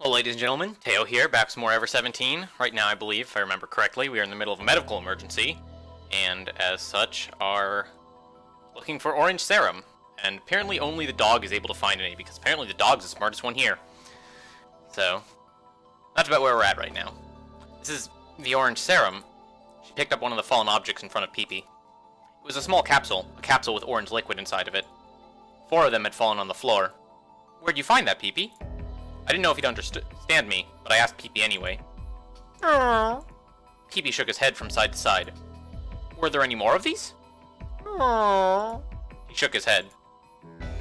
Hello, ladies and gentlemen, Teo here, back with some more Ever17. Right now, I believe, if I remember correctly, we are in the middle of a medical emergency, and as such, are looking for orange serum. And apparently only the dog is able to find any, because apparently the dog's the smartest one here. So, that's about where we're at right now. This is the orange serum. She picked up one of the fallen objects in front of Pee-Pee. It was a small capsule, a capsule with orange liquid inside of it. 4 of them had fallen on the floor. Where'd you find that, Pee-Pee? I didn't know if he'd understand me, but I asked Pee-Pee anyway. Aww. Pee-Pee shook his head from side to side. Were there any more of these? Aww. He shook his head.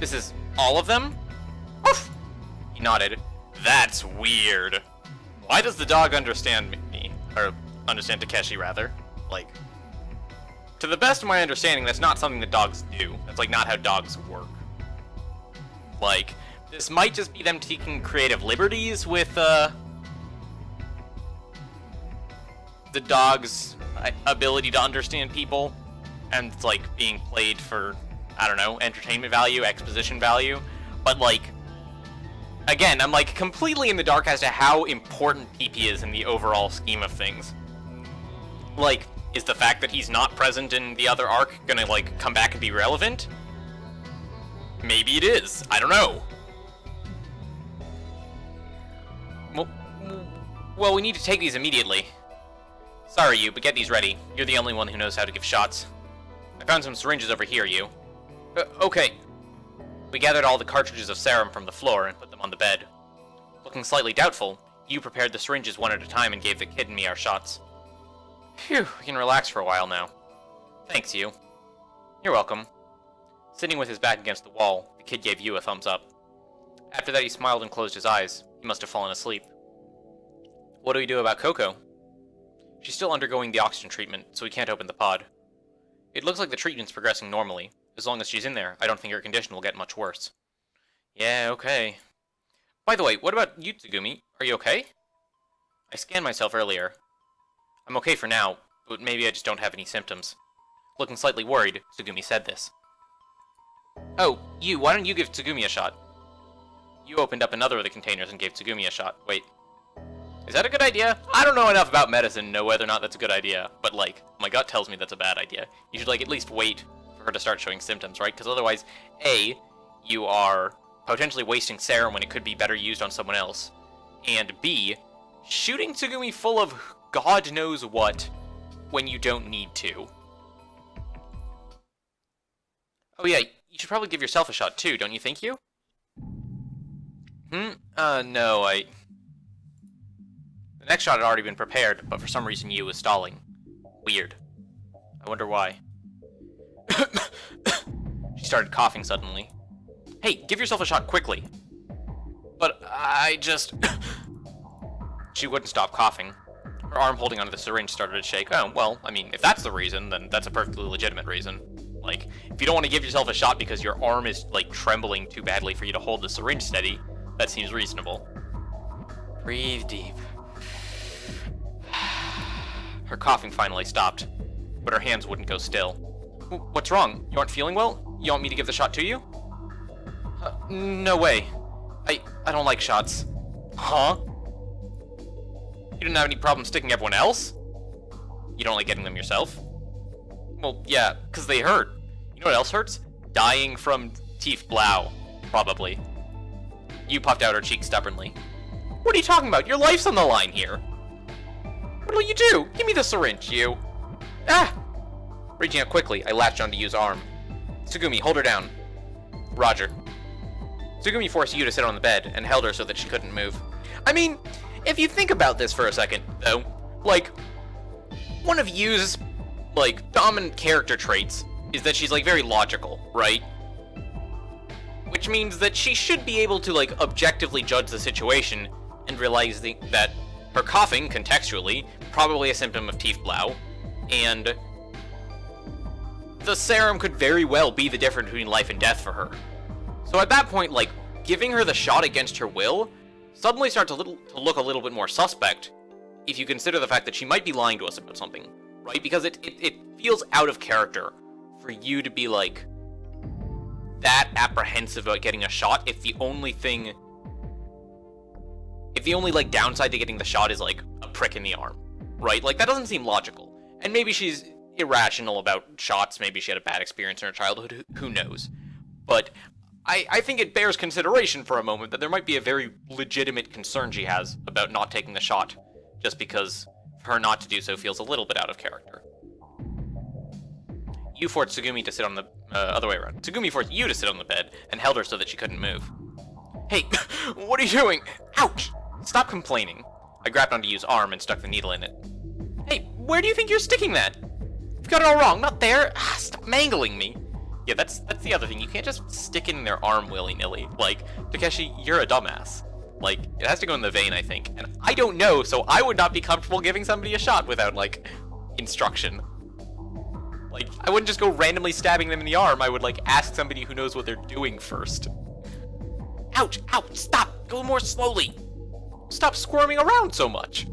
This is all of them? Oof! He nodded. That's weird. Why does the dog understand me? Or, understand Takeshi, rather. Like, to the best of my understanding, that's not something that dogs do. That's, like, not how dogs work. Like, this might just be them taking creative liberties with, the dog's ability to understand people, and it's, like, being played for, I don't know, entertainment value, exposition value, but, like, again, I'm, like, completely in the dark as to how important Pee-Pee is in the overall scheme of things. Like, is the fact that he's not present in the other arc gonna, like, come back and be relevant? Maybe it is. I don't know. Well, we need to take these immediately. Sorry, you, but get these ready. You're the only one who knows how to give shots. I found some syringes over here, you. Okay. We gathered all the cartridges of serum from the floor and put them on the bed. Looking slightly doubtful, you prepared the syringes one at a time and gave the kid and me our shots. Phew, we can relax for a while now. Thanks, you. You're welcome. Sitting with his back against the wall, the kid gave you a thumbs up. After that, he smiled and closed his eyes. He must have fallen asleep. What do we do about Coco? She's still undergoing the oxygen treatment, so we can't open the pod. It looks like the treatment's progressing normally. As long as she's in there, I don't think her condition will get much worse. Yeah, okay. By the way, what about you, Tsugumi? Are you okay? I scanned myself earlier. I'm okay for now, but maybe I just don't have any symptoms. Looking slightly worried, Tsugumi said this. Oh, you, why don't you give Tsugumi a shot? You opened up another of the containers and gave Tsugumi a shot. Wait. Is that a good idea? I don't know enough about medicine to know whether or not that's a good idea, but, like, my gut tells me that's a bad idea. You should, like, at least wait for her to start showing symptoms, right? Because otherwise, A, you are potentially wasting serum when it could be better used on someone else, and B, shooting Tsugumi full of God knows what when you don't need to. Oh yeah, you should probably give yourself a shot too, don't you think, you? No, The next shot had already been prepared, but for some reason you was stalling. Weird. I wonder why. She started coughing suddenly. Hey, give yourself a shot quickly. But I just... She wouldn't stop coughing. Her arm holding onto the syringe started to shake. Oh, well, I mean, if that's the reason, then that's a perfectly legitimate reason. Like, if you don't want to give yourself a shot because your arm is, like, trembling too badly for you to hold the syringe steady, that seems reasonable. Breathe deep. Her coughing finally stopped, but her hands wouldn't go still. What's wrong? You aren't feeling well? You want me to give the shot to you? No way. I don't like shots. Huh? You didn't have any problem sticking everyone else? You don't like getting them yourself? Well, yeah, because they hurt. You know what else hurts? Dying from Tiefblau, probably. You puffed out her cheek stubbornly. What are you talking about? Your life's on the line here. What'll you do? Give me the syringe, you. Ah! Reaching out quickly, I latched onto Yu's arm. Tsugumi, hold her down. Roger. Tsugumi forced Yu to sit on the bed and held her so that she couldn't move. I mean, if you think about this for a second, though, like, one of Yu's, like, dominant character traits is that she's, like, very logical, right? Which means that she should be able to, like, objectively judge the situation and realize that her coughing, contextually, probably a symptom of Tiefblau, and the serum could very well be the difference between life and death for her. So at that point, like, giving her the shot against her will suddenly starts to look a little bit more suspect if you consider the fact that she might be lying to us about something, right? Because it feels out of character for you to be, like, that apprehensive about getting a shot if if the only, like, downside to getting the shot is, like, a prick in the arm, right? Like, that doesn't seem logical. And maybe she's irrational about shots, maybe she had a bad experience in her childhood, who knows. But I think it bears consideration for a moment that there might be a very legitimate concern she has about not taking the shot, just because her not to do so feels a little bit out of character. You forced Tsugumi to sit on the other way around. Tsugumi forced you to sit on the bed and held her so that she couldn't move. Hey, what are you doing? Ouch! Stop complaining. I grabbed onto Yu's arm and stuck the needle in it. Hey, where do you think you're sticking that? You've got it all wrong, not there. Stop mangling me. Yeah, that's the other thing. You can't just stick it in their arm willy-nilly. Like, Takeshi, you're a dumbass. Like, it has to go in the vein, I think. And I don't know, so I would not be comfortable giving somebody a shot without, like, instruction. Like, I wouldn't just go randomly stabbing them in the arm. I would, like, ask somebody who knows what they're doing first. Ouch! Ouch! Stop! Go more slowly! Stop squirming around so much!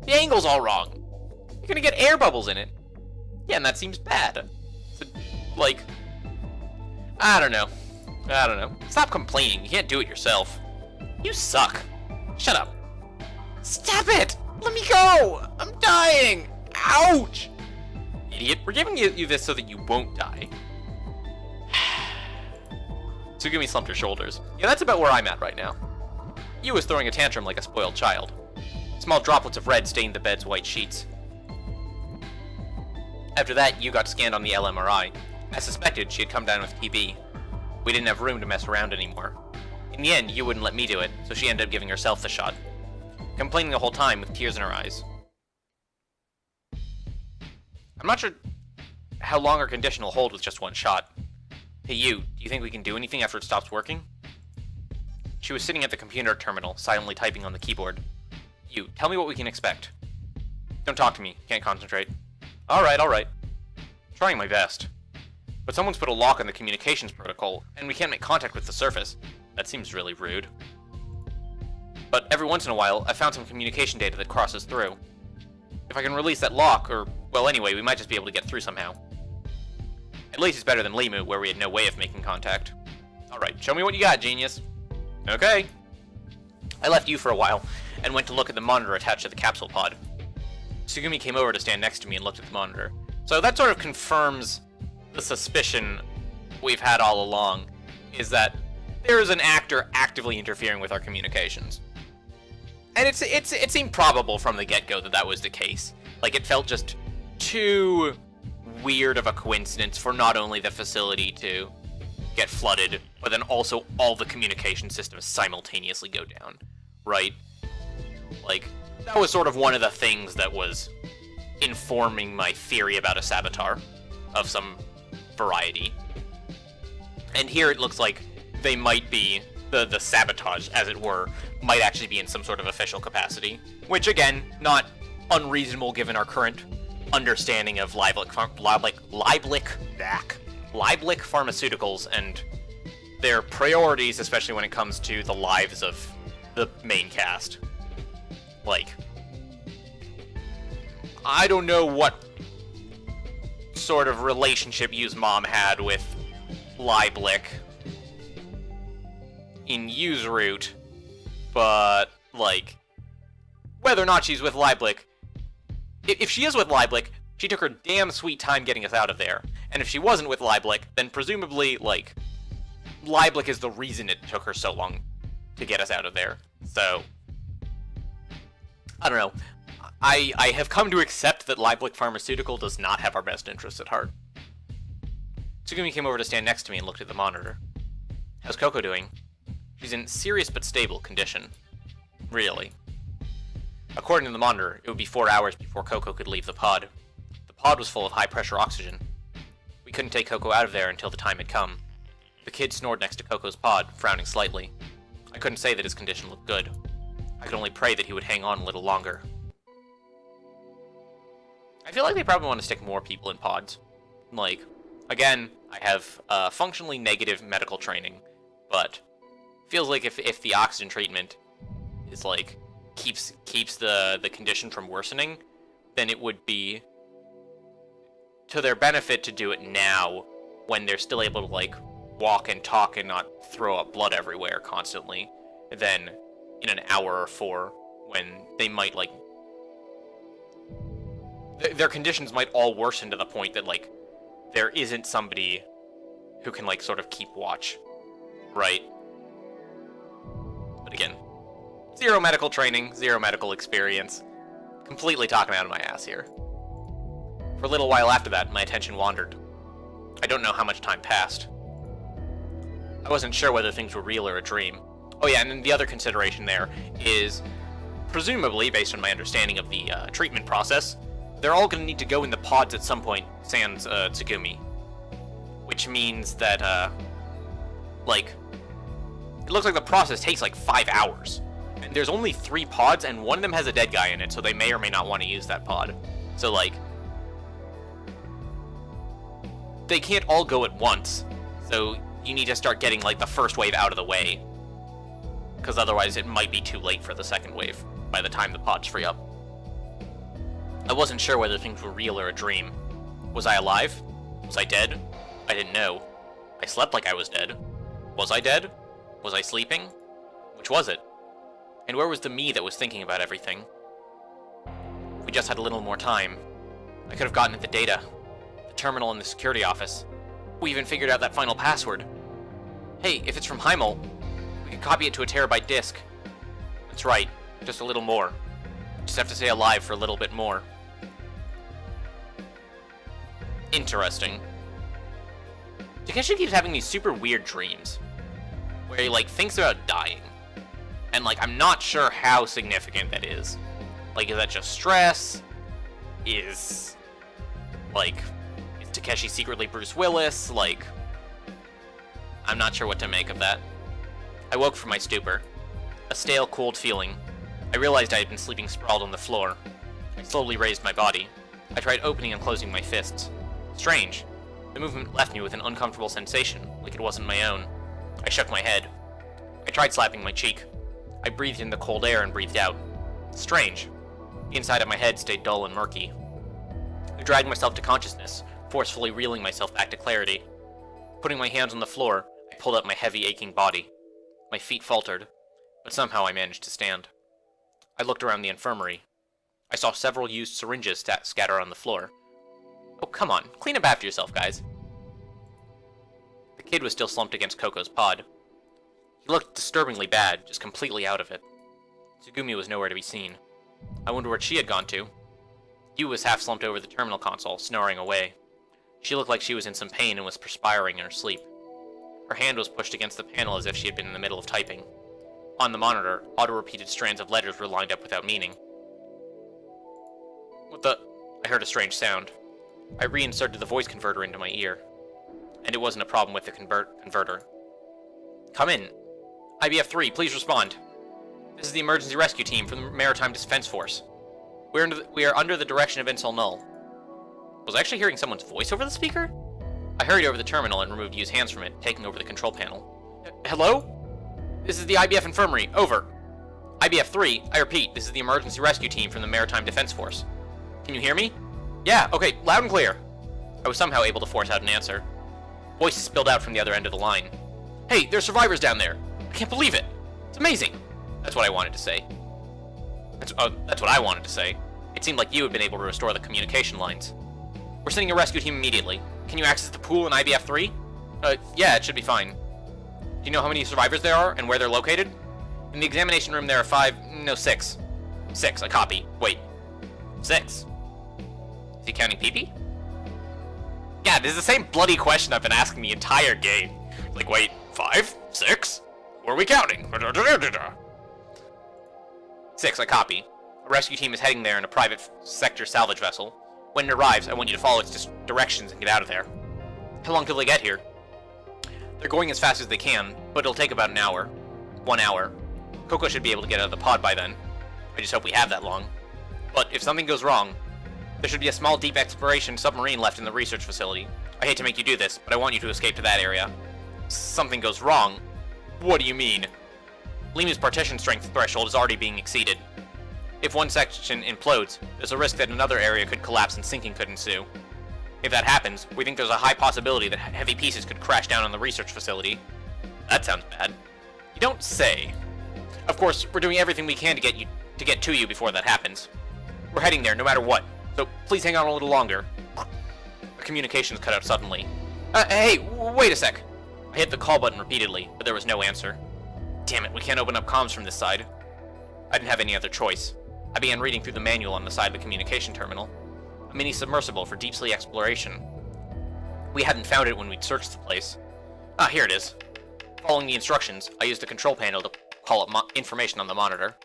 The angle's all wrong! You're gonna get air bubbles in it. Yeah, and that seems bad. So, like... I don't know. Stop complaining. You can't do it yourself. You suck. Shut up. Stop it! Let me go! I'm dying! Ouch! Idiot, we're giving you this so that you won't die. Tsugumi slumped her shoulders. Yeah, that's about where I'm at right now. Yu was throwing a tantrum like a spoiled child. Small droplets of red stained the bed's white sheets. After that, Yu got scanned on the LMRI. As suspected, she had come down with TB. We didn't have room to mess around anymore. In the end, Yu wouldn't let me do it, so she ended up giving herself the shot. Complaining the whole time with tears in her eyes. I'm not sure how long her condition will hold with just one shot. Hey Yu, do you think we can do anything after it stops working? She was sitting at the computer terminal, silently typing on the keyboard. Yu, tell me what we can expect. Don't talk to me, can't concentrate. Alright. Trying my best. But someone's put a lock on the communications protocol, and we can't make contact with the surface. That seems really rude. But every once in a while, I found some communication data that crosses through. If I can release that lock, or, well anyway, we might just be able to get through somehow. At least it's better than Limu, where we had no way of making contact. Alright, show me what you got, genius. Okay. I left you for a while, and went to look at the monitor attached to the capsule pod. Tsugumi came over to stand next to me and looked at the monitor. So that sort of confirms the suspicion we've had all along, is that there is an actor actively interfering with our communications. And it seemed probable from the get-go that that was the case. Like, it felt just too weird of a coincidence for not only the facility to get flooded, but then also all the communication systems simultaneously go down, right? Like, that was sort of one of the things that was informing my theory about a saboteur of some variety. And here it looks like they might be, the sabotage, as it were, might actually be in some sort of official capacity. Which, again, not unreasonable given our current understanding of Lieblich Pharmaceuticals and their priorities, especially when it comes to the lives of the main cast. Like, I don't know what sort of relationship Yu's mom had with Lieblich in Yu's route, but, like, whether or not she's with Lieblich, if she is with Lieblich, she took her damn sweet time getting us out of there. And if she wasn't with Lieblich, then presumably, like, Lieblich is the reason it took her so long to get us out of there. So, I don't know. I have come to accept that Lieblich Pharmaceutical does not have our best interests at heart. Tsugumi came over to stand next to me and looked at the monitor. How's Coco doing? She's in serious but stable condition. Really. According to the monitor, it would be 4 hours before Coco could leave the pod. The pod was full of high-pressure oxygen. We couldn't take Coco out of there until the time had come. The kid snored next to Coco's pod, frowning slightly. I couldn't say that his condition looked good. I could only pray that he would hang on a little longer. I feel like they probably want to stick more people in pods. Like, again, I have functionally negative medical training, but feels like if the oxygen treatment is like keeps the condition from worsening, then it would be to their benefit to do it now when they're still able to like walk and talk and not throw up blood everywhere constantly, than in an hour or 4, when they might, like... Their conditions might all worsen to the point that, like, there isn't somebody who can, like, sort of keep watch. Right? But again, 0 medical training, 0 medical experience. Completely talking out of my ass here. For a little while after that, my attention wandered. I don't know how much time passed. I wasn't sure whether things were real or a dream. Oh yeah, and then the other consideration there is, presumably, based on my understanding of the treatment process, they're all going to need to go in the pods at some point, sans Tsugumi. Which means that, like, it looks like the process takes like 5 hours. And there's only 3 pods, and one of them has a dead guy in it, so they may or may not want to use that pod. So, like, they can't all go at once. So you need to start getting, like, the first wave out of the way. Because otherwise it might be too late for the second wave by the time the pods free up. I wasn't sure whether things were real or a dream. Was I alive? Was I dead? I didn't know. I slept like I was dead. Was I dead? Was I sleeping? Which was it? And where was the me that was thinking about everything? If we just had a little more time, I could have gotten at the data. The terminal in the security office. We even figured out that final password. Hey, if it's from Heimel, we can copy it to a terabyte disk. That's right, just a little more. Just have to stay alive for a little bit more. Interesting. Takeshi keeps having these super weird dreams, where he, like, thinks about dying. And, like, I'm not sure how significant that is. Like, is that just stress? Is Takeshi secretly Bruce Willis? Like, I'm not sure what to make of that. I woke from my stupor. A stale, cold feeling. I realized I had been sleeping sprawled on the floor. I slowly raised my body. I tried opening and closing my fists. Strange. The movement left me with an uncomfortable sensation, like it wasn't my own. I shook my head. I tried slapping my cheek. I breathed in the cold air and breathed out. Strange. The inside of my head stayed dull and murky. I dragged myself to consciousness, forcefully reeling myself back to clarity. Putting my hands on the floor, I pulled up my heavy, aching body. My feet faltered, but somehow I managed to stand. I looked around the infirmary. I saw several used syringes scattered on the floor. Oh, come on. Clean up after yourself, guys. The kid was still slumped against Coco's pod. He looked disturbingly bad, just completely out of it. Tsugumi was nowhere to be seen. I wondered where she had gone to. Yu was half slumped over the terminal console, snoring away. She looked like she was in some pain and was perspiring in her sleep. Her hand was pushed against the panel as if she had been in the middle of typing. On the monitor, auto-repeated strands of letters were lined up without meaning. What the... I heard a strange sound. I reinserted the voice converter into my ear. And it wasn't a problem with the converter. Come in. IBF-3, please respond. This is the emergency rescue team from the Maritime Defense Force. We are under the direction of Insel Null. Was I actually hearing someone's voice over the speaker? I hurried over the terminal and removed Yu's hands from it, taking over the control panel. Hello? This is the IBF Infirmary. Over. IBF-3, I repeat, this is the emergency rescue team from the Maritime Defense Force. Can you hear me? Yeah, okay, loud and clear. I was somehow able to force out an answer. Voices spilled out from the other end of the line. Hey, there's survivors down there. I can't believe it. It's amazing. That's what I wanted to say. That's what I wanted to say. It seemed like you had been able to restore the communication lines. We're sending a rescue team immediately. Can you access the pool in IBF-3? Yeah, it should be fine. Do you know how many survivors there are and where they're located? In the examination room there are 6. 6, I copy. Wait. 6. Is he counting pee-pee? Yeah, this is the same bloody question I've been asking the entire game. Like, wait, 5? 6? Who are we counting? 6, I copy. A rescue team is heading there in a private sector salvage vessel. When it arrives, I want you to follow its directions and get out of there. How long till they get here? They're going as fast as they can, but it'll take about an hour. 1 hour. Coco should be able to get out of the pod by then. I just hope we have that long. But if something goes wrong, there should be a small deep exploration submarine left in the research facility. I hate to make you do this, but I want you to escape to that area. Something goes wrong? What do you mean? Limu's partition strength threshold is already being exceeded. If one section implodes, there's a risk that another area could collapse and sinking could ensue. If that happens, we think there's a high possibility that heavy pieces could crash down on the research facility. That sounds bad. You don't say. Of course, we're doing everything we can to get to you before that happens. We're heading there no matter what, so please hang on a little longer. The communications cut out suddenly. Hey, wait a sec. I hit the call button repeatedly, but there was no answer. Damn it, we can't open up comms from this side. I didn't have any other choice. I began reading through the manual on the side of the communication terminal. A mini submersible for deep sea exploration. We hadn't found it when we'd searched the place. Ah, here it is. Following the instructions, I used the control panel to call up information on the monitor.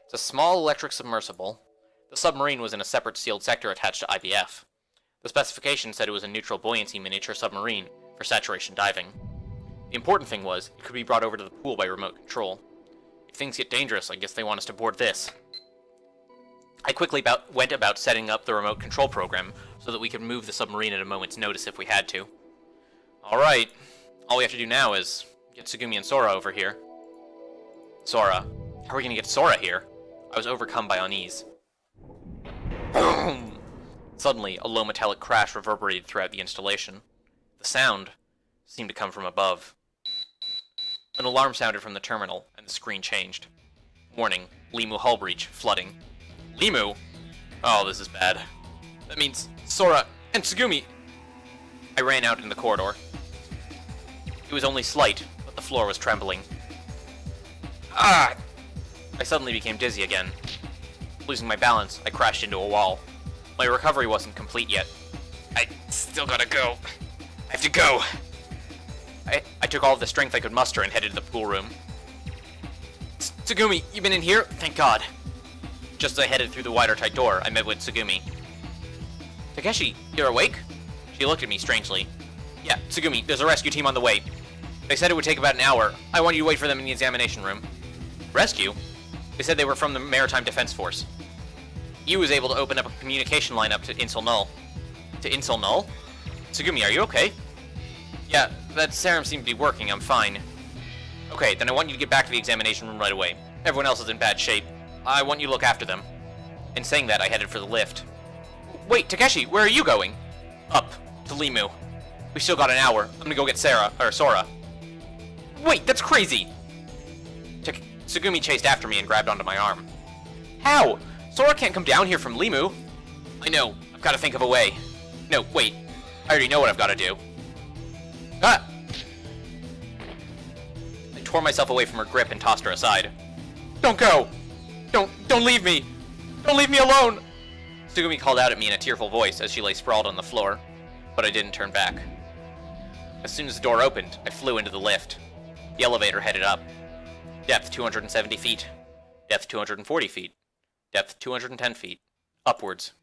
It's a small electric submersible. The submarine was in a separate sealed sector attached to IPF. The specification said it was a neutral buoyancy miniature submarine for saturation diving. The important thing was, it could be brought over to the pool by remote control. If things get dangerous, I guess they want us to board this. I quickly went about setting up the remote control program so that we could move the submarine at a moment's notice if we had to. Alright, all we have to do now is get Tsugumi and Sora over here. Sora. How are we gonna get Sora here? I was overcome by unease. Boom! Suddenly, a low metallic crash reverberated throughout the installation. The sound seemed to come from above. An alarm sounded from the terminal, and the screen changed. Warning, Limu hull breach, flooding. Limu? Oh, this is bad. That means Sora and Tsugumi. I ran out in the corridor. It was only slight, but the floor was trembling. Ah! I suddenly became dizzy again. Losing my balance, I crashed into a wall. My recovery wasn't complete yet. I still gotta go. I have to go. I took all of the strength I could muster and headed to the pool room. Tsugumi, you been in here? Thank God. Just as I headed through the watertight door, I met with Tsugumi. Takeshi, you're awake? She looked at me strangely. Yeah, Tsugumi, there's a rescue team on the way. They said it would take about an hour. I want you to wait for them in the examination room. Rescue? They said they were from the Maritime Defense Force. Yu was able to open up a communication line up to Insel Null. To Insel Null? Tsugumi, are you okay? Yeah, that serum seemed to be working. I'm fine. Okay, then I want you to get back to the examination room right away. Everyone else is in bad shape. I want you to look after them. In saying that, I headed for the lift. Wait, Takeshi, where are you going? Up, to Limu. We still got an hour. I'm gonna go get Sora. Wait, that's crazy! Tsugumi chased after me and grabbed onto my arm. How? Sora can't come down here from Limu. I know. I've got to think of a way. No, wait. I already know what I've got to do. Ah! I tore myself away from her grip and tossed her aside. Don't go! Don't leave me! Don't leave me alone! Tsugumi called out at me in a tearful voice as she lay sprawled on the floor, but I didn't turn back. As soon as the door opened, I flew into the lift. The elevator headed up. Depth 270 feet. Depth 240 feet. Depth 210 feet. Upwards.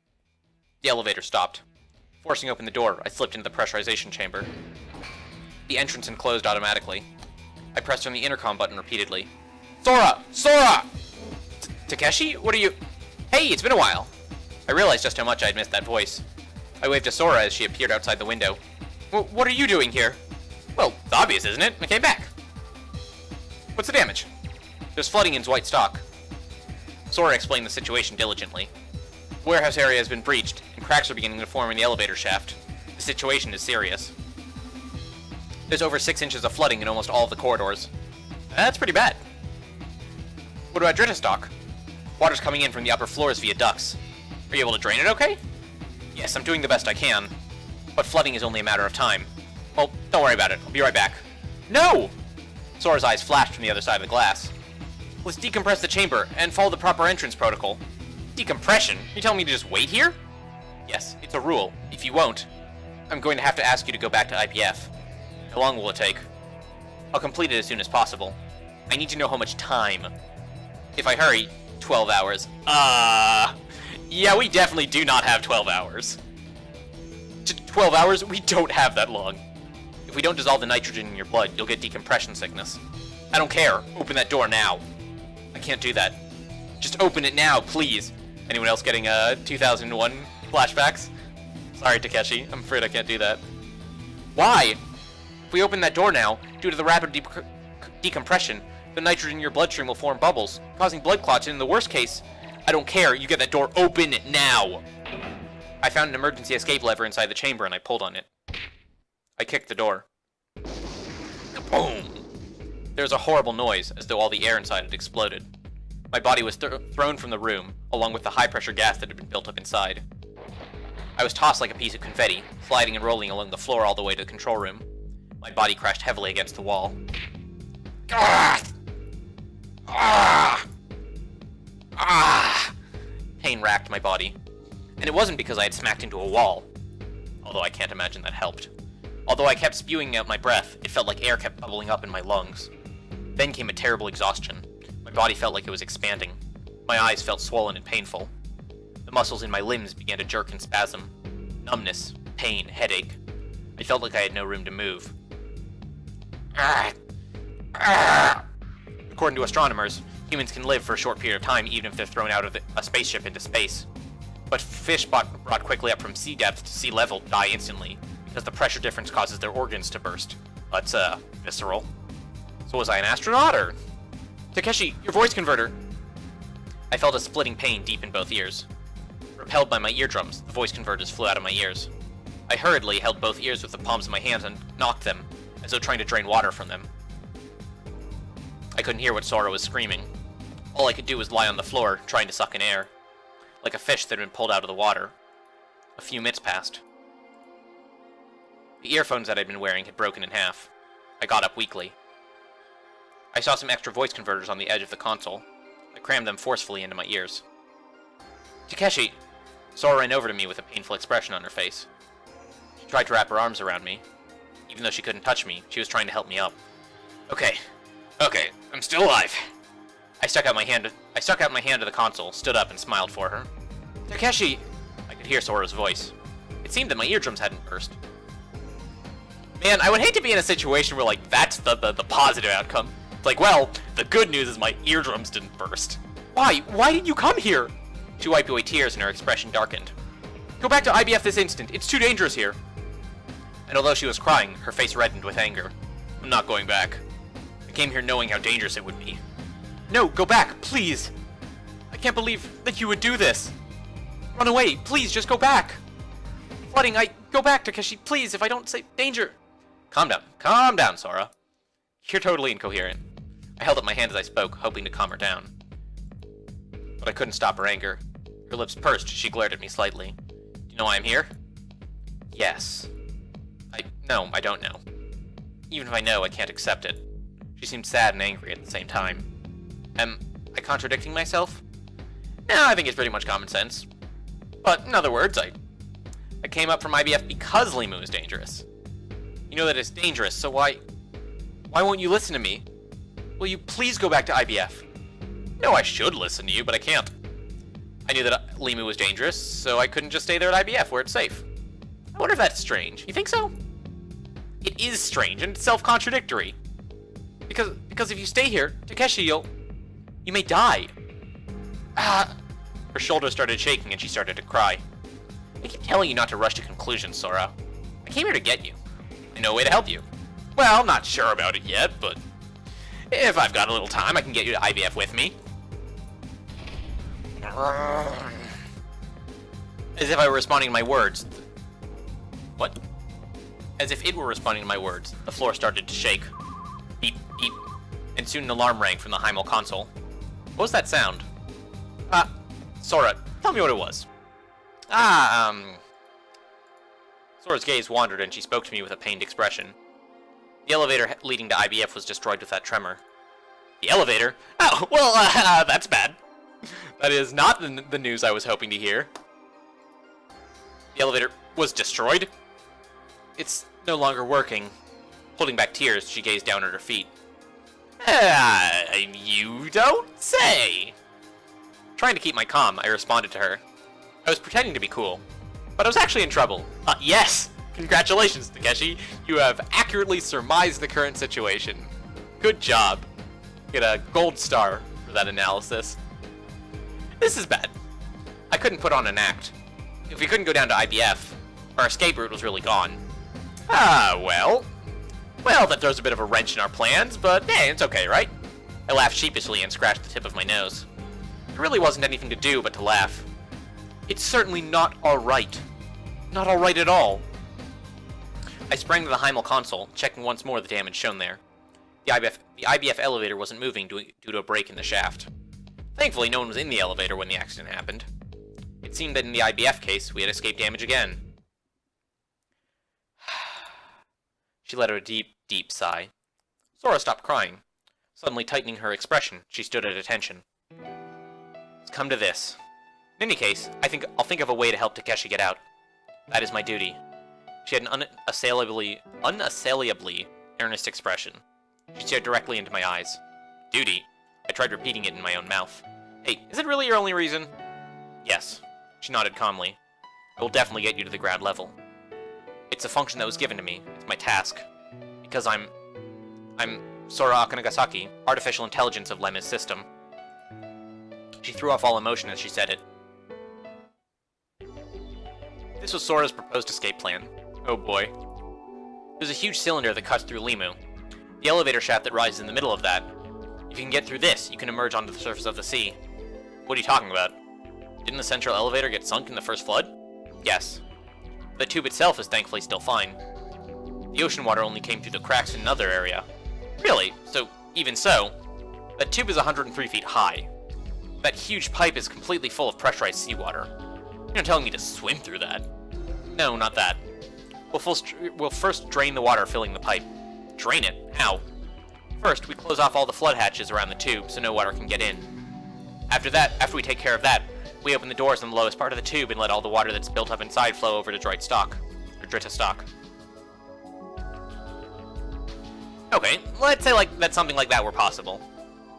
The elevator stopped. Forcing open the door, I slipped into the pressurization chamber. The entrance closed automatically. I pressed on the intercom button repeatedly. Sora! Sora! Takeshi? What are you... Hey, it's been a while! I realized just how much I'd missed that voice. I waved to Sora as she appeared outside the window. What are you doing here? Well, it's obvious, isn't it? I came back. What's the damage? There's flooding in White Stock. Sora explained the situation diligently. The warehouse area has been breached, and cracks are beginning to form in the elevator shaft. The situation is serious. There's over 6 inches of flooding in almost all of the corridors. That's pretty bad. What about Dritterstock? Water's coming in from the upper floors via ducts. Are you able to drain it okay? Yes, I'm doing the best I can. But flooding is only a matter of time. Well, don't worry about it. I'll be right back. No! Sora's eyes flashed from the other side of the glass. Let's decompress the chamber and follow the proper entrance protocol. Decompression? You telling me to just wait here? Yes, it's a rule. If you won't, I'm going to have to ask you to go back to IPF. How long will it take? I'll complete it as soon as possible. I need to know how much time. If I hurry, 12 hours. Yeah, we definitely do not have 12 hours. 12 hours? We don't have that long. If we don't dissolve the nitrogen in your blood, you'll get decompression sickness. I don't care. Open that door now. I can't do that. Just open it now, please. Anyone else getting 2001 flashbacks? Sorry, Takeshi. I'm afraid I can't do that. Why? If we open that door now, due to the rapid decompression, the nitrogen in your bloodstream will form bubbles, causing blood clots, and in the worst case, I don't care, you get that door open now! I found an emergency escape lever inside the chamber and I pulled on it. I kicked the door. Boom! There was a horrible noise, as though all the air inside had exploded. My body was thrown from the room, along with the high-pressure gas that had been built up inside. I was tossed like a piece of confetti, sliding and rolling along the floor all the way to the control room. My body crashed heavily against the wall. Ah! Ah! Ah! Pain racked my body. And it wasn't because I had smacked into a wall, although I can't imagine that helped. Although I kept spewing out my breath, it felt like air kept bubbling up in my lungs. Then came a terrible exhaustion. My body felt like it was expanding. My eyes felt swollen and painful. The muscles in my limbs began to jerk and spasm. Numbness, pain, headache. I felt like I had no room to move. According to astronomers, humans can live for a short period of time even if they're thrown out of a spaceship into space. But fish brought quickly up from sea depth to sea level die instantly, because the pressure difference causes their organs to burst. That's, visceral. So was I an astronaut, or... Takeshi, your voice converter! I felt a splitting pain deep in both ears. Repelled by my eardrums, the voice converters flew out of my ears. I hurriedly held both ears with the palms of my hands and knocked them, as though trying to drain water from them. I couldn't hear what Sora was screaming. All I could do was lie on the floor, trying to suck in air, like a fish that had been pulled out of the water. A few minutes passed. The earphones that I'd been wearing had broken in half. I got up weakly. I saw some extra voice converters on the edge of the console. I crammed them forcefully into my ears. Takeshi! Sora ran over to me with a painful expression on her face. She tried to wrap her arms around me. Even though she couldn't touch me, she was trying to help me up. Okay, I'm still alive. I stuck out my hand to the console, stood up, and smiled for her. Takeshi! I could hear Sora's voice. It seemed that my eardrums hadn't burst. Man, I would hate to be in a situation where, like, that's the positive outcome. It's like, well, the good news is my eardrums didn't burst. Why? Why did you come here? She wiped away tears and her expression darkened. Go back to IBF this instant. It's too dangerous here. And although she was crying, her face reddened with anger. I'm not going back. I came here knowing how dangerous it would be. No, go back, please. I can't believe that you would do this. Run away, please, just go back. Flooding, go back, Takeshi, please, if I don't say danger. Calm down, Sora. You're totally incoherent. I held up my hand as I spoke, hoping to calm her down. But I couldn't stop her anger. Her lips pursed as she glared at me slightly. Do you know why I'm here? Yes. No, I don't know. Even if I know, I can't accept it. She seemed sad and angry at the same time. Am I contradicting myself? No, I think it's pretty much common sense. But in other words, I came up from IBF because Limu is dangerous. You know that it's dangerous, so why won't you listen to me? Will you please go back to IBF? No, I should listen to you, but I can't. I knew that Limu was dangerous, so I couldn't just stay there at IBF where it's safe. I wonder if that's strange. You think so? It is strange, and it's self-contradictory. Because if you stay here, Takeshi, you may die. Her shoulders started shaking and she started to cry. I keep telling you not to rush to conclusions, Sora. I came here to get you. I know a way to help you. Well, I'm not sure about it yet, but if I've got a little time, I can get you to IBF with me. As if I were responding to my words. What? As if it were responding to my words, the floor started to shake. Beep, beep. And soon an alarm rang from the Heimel console. What was that sound? Sora, tell me what it was. Sora's gaze wandered and she spoke to me with a pained expression. The elevator leading to IBF was destroyed with that tremor. The elevator? Oh, well, that's bad. That is not the news I was hoping to hear. The elevator was destroyed? It's no longer working. Holding back tears, she gazed down at her feet. You don't say. Trying to keep my calm, I responded to her. I was pretending to be cool, but I was actually in trouble. Yes! Congratulations, Takeshi. You have accurately surmised the current situation. Good job. Get a gold star for that analysis. This is bad. I couldn't put on an act. If we couldn't go down to IBF, our escape route was really gone. Well, that throws a bit of a wrench in our plans, but hey, it's okay, right? I laughed sheepishly and scratched the tip of my nose. There really wasn't anything to do but to laugh. It's certainly not alright. Not alright at all. I sprang to the Heimel console, checking once more the damage shown there. The IBF elevator wasn't moving due to a break in the shaft. Thankfully, no one was in the elevator when the accident happened. It seemed that in the IBF case, we had escaped damage again. She let out a deep, deep sigh. Sora stopped crying. Suddenly tightening her expression, she stood at attention. It's come to this. In any case, I'll think of a way to help Takeshi get out. That is my duty. She had an unassailably earnest expression. She stared directly into my eyes. Duty? I tried repeating it in my own mouth. Hey, is it really your only reason? Yes. She nodded calmly. I will definitely get you to the ground level. It's a function that was given to me. It's my task. Because I'm Sora Akanagasaki, artificial intelligence of Lemma's system. She threw off all emotion as she said it. This was Sora's proposed escape plan. Oh boy. There's a huge cylinder that cuts through Limu. The elevator shaft that rises in the middle of that. If you can get through this, you can emerge onto the surface of the sea. What are you talking about? Didn't the central elevator get sunk in the first flood? Yes. The tube itself is thankfully still fine. The ocean water only came through the cracks in another area. Really? So, even so, that tube is 103 feet high. That huge pipe is completely full of pressurized seawater. You're not telling me to swim through that? No, not that. We'll first drain the water filling the pipe. Drain it? How? First, we close off all the flood hatches around the tube so no water can get in. After we take care of that, we open the doors in the lowest part of the tube and let all the water that's built up inside flow over to Dritta stock. Okay, let's say that something like that were possible.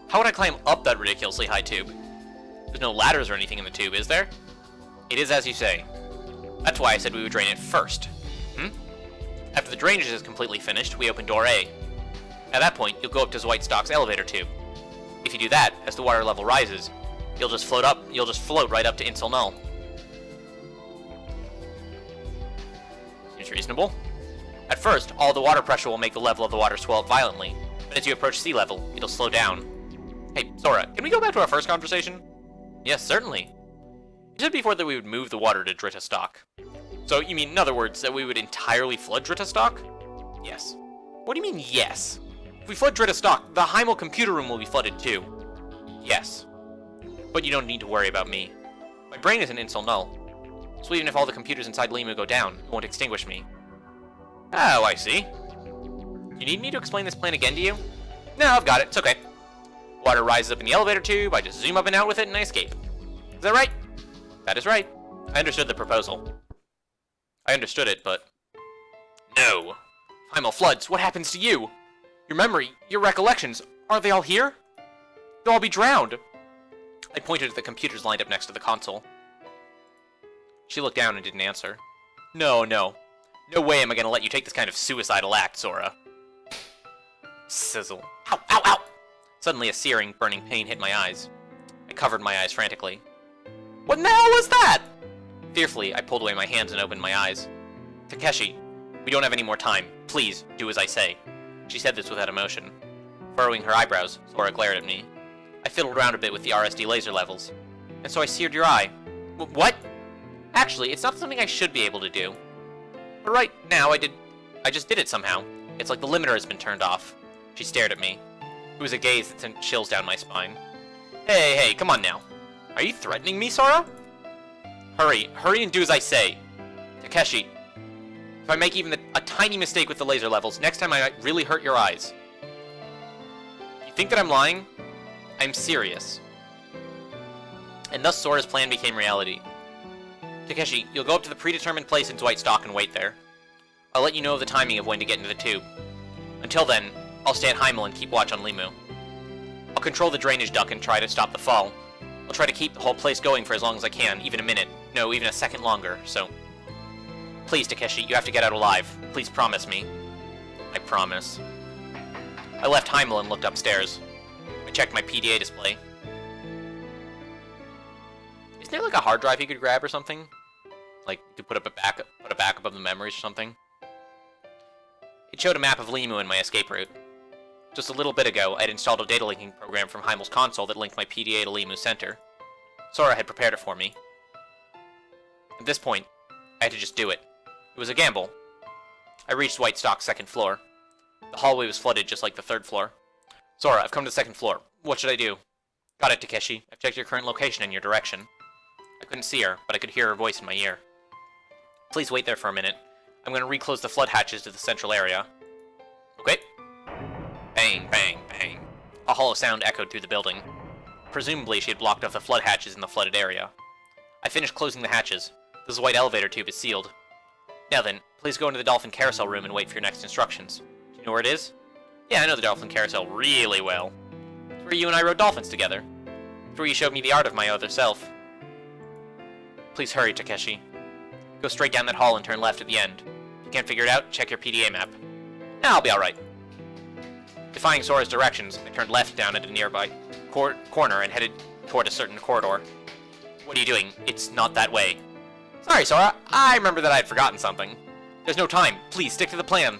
How would I climb up that ridiculously high tube? There's no ladders or anything in the tube, is there? It is as you say. That's why I said we would drain it first. After the drainage is completely finished, we open door A. At that point, you'll go up to Zweigstock's elevator tube. If you do that, as the water level rises, you'll just float right up to Insel Null. Seems reasonable. At first, all the water pressure will make the level of the water swell up violently, but as you approach sea level, it'll slow down. Hey, Sora, can we go back to our first conversation? Yes, certainly. You said before that we would move the water to Dritta stock. So, you mean, in other words, that we would entirely flood Dritta stock? Yes. What do you mean, yes? If we flood Dritta stock, the Heimel computer room will be flooded too. Yes. But you don't need to worry about me. My brain is an Insel Null, so even if all the computers inside Limu go down, it won't extinguish me. Oh, I see. You need me to explain this plan again to you? No, I've got it. It's okay. Water rises up in the elevator tube, I just zoom up and out with it, and I escape. Is that right? That is right. I understood the proposal. I understood it, but... No. Heimel floods, what happens to you? Your memory, your recollections, aren't they all here? They'll all be drowned. I pointed at the computers lined up next to the console. She looked down and didn't answer. No. No way am I gonna let you take this kind of suicidal act, Sora. Sizzle. Ow, ow, ow! Suddenly a searing, burning pain hit my eyes. I covered my eyes frantically. What in the hell was that? Fearfully, I pulled away my hands and opened my eyes. Takeshi, we don't have any more time. Please, do as I say. She said this without emotion. Furrowing her eyebrows, Sora glared at me. I fiddled around a bit with the RSD laser levels. And so I seared your eye. What? Actually, it's not something I should be able to do. But right now, I just did it somehow. It's like the limiter has been turned off. She stared at me. It was a gaze that sent chills down my spine. Hey, come on now. Are you threatening me, Sora? Hurry and do as I say. Takeshi, if I make even a tiny mistake with the laser levels, next time I might really hurt your eyes. You think that I'm lying? I'm serious. And thus Sora's plan became reality. Takeshi, you'll go up to the predetermined place in Zweigstock and wait there. I'll let you know the timing of when to get into the tube. Until then, I'll stay at Heimel and keep watch on Limu. I'll control the drainage duct and try to stop the fall. I'll try to keep the whole place going for as long as I can, even a minute. No, even a second longer, so... Please, Takeshi, you have to get out alive. Please promise me. I promise. I left Heimel and looked upstairs. I checked my PDA display. Isn't there like a hard drive you could grab or something? Like, you could put a backup of the memories or something? It showed a map of Limu and my escape route. Just a little bit ago, I'd installed a data linking program from Heimel's console that linked my PDA to Limu Center. Sora had prepared it for me. At this point, I had to just do it. It was a gamble. I reached White Stock's second floor. The hallway was flooded just like the third floor. Sora, I've come to the second floor. What should I do? Got it, Takeshi. I've checked your current location and your direction. I couldn't see her, but I could hear her voice in my ear. Please wait there for a minute. I'm going to reclose the flood hatches to the central area. Okay. Bang, bang, bang. A hollow sound echoed through the building. Presumably, she had blocked off the flood hatches in the flooded area. I finished closing the hatches. This white elevator tube is sealed. Now then, please go into the dolphin carousel room and wait for your next instructions. Do you know where it is? Yeah, I know the dolphin carousel really well. It's where you and I rode dolphins together. It's where you showed me the art of my other self. Please hurry, Takeshi. Go straight down that hall and turn left at the end. If you can't figure it out, check your PDA map. Nah, I'll be alright. Defying Sora's directions, I turned left down at a nearby corner and headed toward a certain corridor. What are you doing? It's not that way. Sorry, Sora. I remember that I had forgotten something. There's no time. Please, stick to the plan.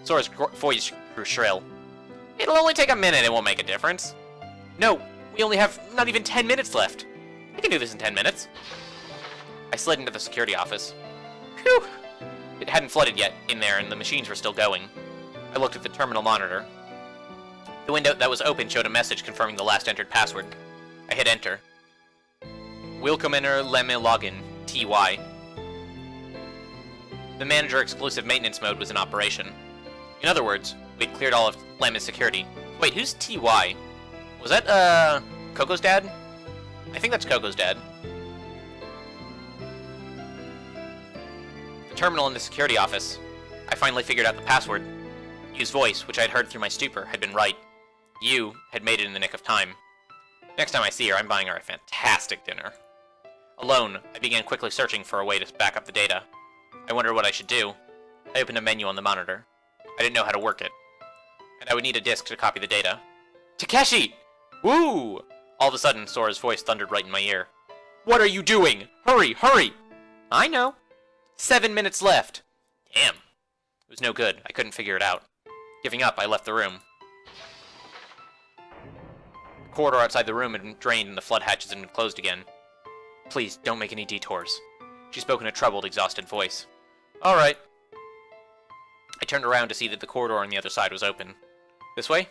Sora's voice grew shrill. It'll only take a minute. It won't make a difference. No, we only have not even 10 minutes left. I can do this in 10 minutes. I slid into the security office. Phew! It hadn't flooded yet in there, and the machines were still going. I looked at the terminal monitor. The window that was open showed a message confirming the last entered password. I hit enter. Willkommener Lemme Login, TY. The manager exclusive maintenance mode was in operation. In other words, we'd cleared all of Lemme's security. Wait, who's TY? Was that, Coco's dad? I think that's Coco's dad. The terminal in the security office. I finally figured out the password. Yu's voice, which I'd heard through my stupor, had been right. Yu had made it in the nick of time. Next time I see her, I'm buying her a fantastic dinner. Alone, I began quickly searching for a way to back up the data. I wondered what I should do. I opened a menu on the monitor. I didn't know how to work it. And I would need a disk to copy the data. Takeshi! Woo! All of a sudden, Sora's voice thundered right in my ear. What are you doing? Hurry, hurry! I know. 7 minutes left. Damn. It was no good. I couldn't figure it out. Giving up, I left the room. The corridor outside the room had drained and the flood hatches had been closed again. Please, don't make any detours. She spoke in a troubled, exhausted voice. All right. I turned around to see that the corridor on the other side was open. This way?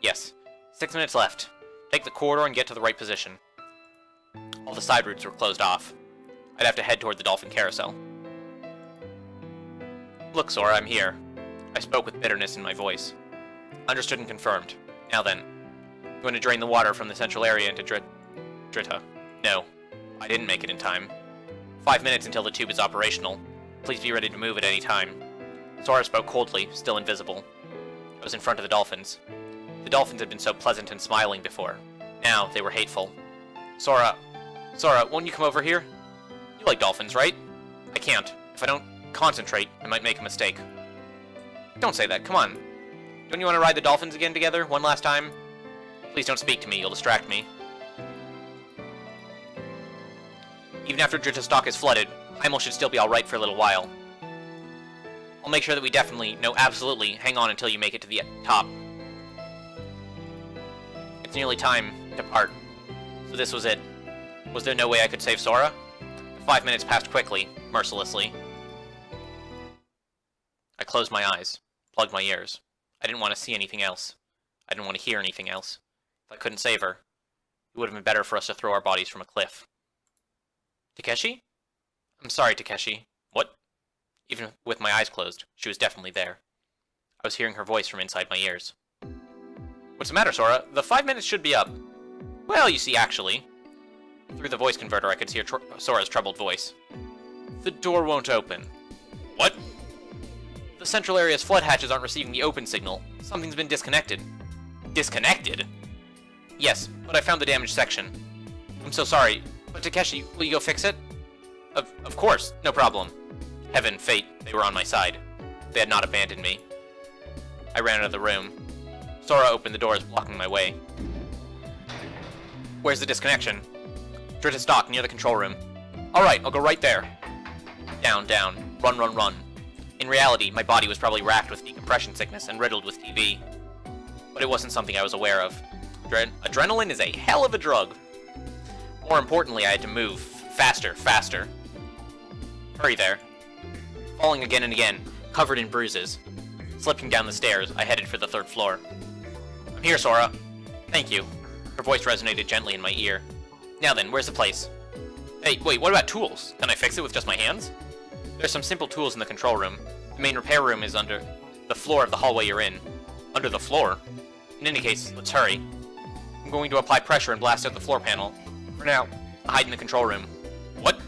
Yes. 6 minutes left. Take the corridor and get to the right position. All the side routes were closed off. I'd have to head toward the dolphin carousel. Look, Sora, I'm here. I spoke with bitterness in my voice. Understood and confirmed. Now then. You want to drain the water from the central area into Drita? No. I didn't make it in time. 5 minutes until the tube is operational. Please be ready to move at any time. Sora spoke coldly, still invisible. I was in front of the dolphins. The dolphins had been so pleasant and smiling before. Now, they were hateful. Sora, won't you come over here? You like dolphins, right? I can't. If I don't concentrate, I might make a mistake. Don't say that, come on. Don't you want to ride the dolphins again together, one last time? Please don't speak to me, you'll distract me. Even after Drita stock is flooded, Heimel should still be alright for a little while. I'll make sure that we definitely, no, absolutely, hang on until you make it to the top. It's nearly time to part. So this was it. Was there no way I could save Sora? The 5 minutes passed quickly, mercilessly. I closed my eyes, plugged my ears. I didn't want to see anything else. I didn't want to hear anything else. If I couldn't save her, it would have been better for us to throw our bodies from a cliff. Takeshi? I'm sorry, Takeshi. What? Even with my eyes closed, she was definitely there. I was hearing her voice from inside my ears. What's the matter, Sora? The 5 minutes should be up. Well, you see, actually. Through the voice converter, I could hear Sora's troubled voice. The door won't open. What? The central area's flood hatches aren't receiving the open signal. Something's been disconnected. Disconnected? Yes, but I found the damaged section. I'm so sorry, but Takeshi, will you go fix it? Of course, no problem. Heaven, fate, they were on my side. They had not abandoned me. I ran out of the room. Sora opened the doors, blocking my way. Where's the disconnection? Drita's dock, near the control room. Alright, I'll go right there. Down, down. Run, run, run. In reality, my body was probably racked with decompression sickness and riddled with TB. But it wasn't something I was aware of. Adrenaline is a hell of a drug. More importantly, I had to move. Faster, faster. Hurry there. Falling again and again, covered in bruises. Slipping down the stairs, I headed for the 3rd floor. I'm here, Sora. Thank you. Her voice resonated gently in my ear. Now then, where's the place? Hey, wait, what about tools? Can I fix it with just my hands? There's some simple tools in the control room. The main repair room is under the floor of the hallway you're in. Under the floor? In any case, let's hurry. I'm going to apply pressure and blast out the floor panel. For now, hide in the control room. What?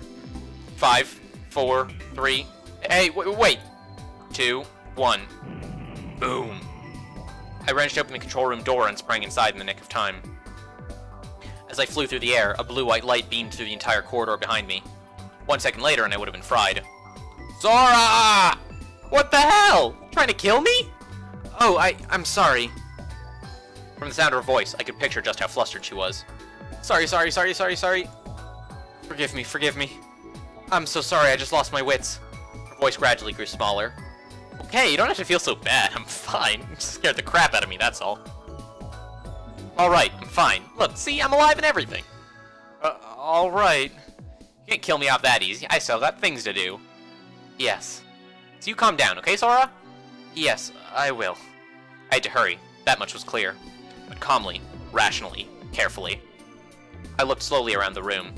5, 4, 3... Hey, wait! 2, 1. Boom. I wrenched open the control room door and sprang inside in the nick of time. As I flew through the air, a blue-white light beamed through the entire corridor behind me. 1 second later, and I would have been fried. Sora! What the hell? Trying to kill me? Oh, I'm sorry. From the sound of her voice, I could picture just how flustered she was. Sorry. Forgive me. I'm so sorry, I just lost my wits. Her voice gradually grew smaller. Okay, you don't have to feel so bad. I'm fine. You just scared the crap out of me, that's all. Alright, I'm fine. Look, see, I'm alive and everything. Alright. You can't kill me off that easy. I still got things to do. Yes. So you calm down, okay, Sora? Yes, I will. I had to hurry. That much was clear. But calmly, rationally, carefully. I looked slowly around the room.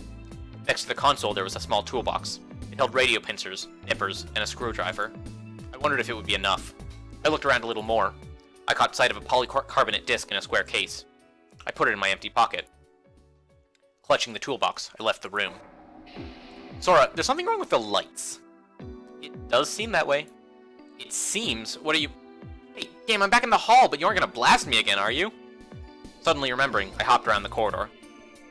Next to the console, there was a small toolbox. It held radio pincers, nippers, and a screwdriver. I wondered if it would be enough. I looked around a little more. I caught sight of a polycarbonate disc in a square case. I put it in my empty pocket. Clutching the toolbox, I left the room. Sora, there's something wrong with the lights. It does seem that way. It seems? What are you... Hey, damn, I'm back in the hall, but you aren't gonna blast me again, are you? Suddenly remembering, I hopped around the corridor.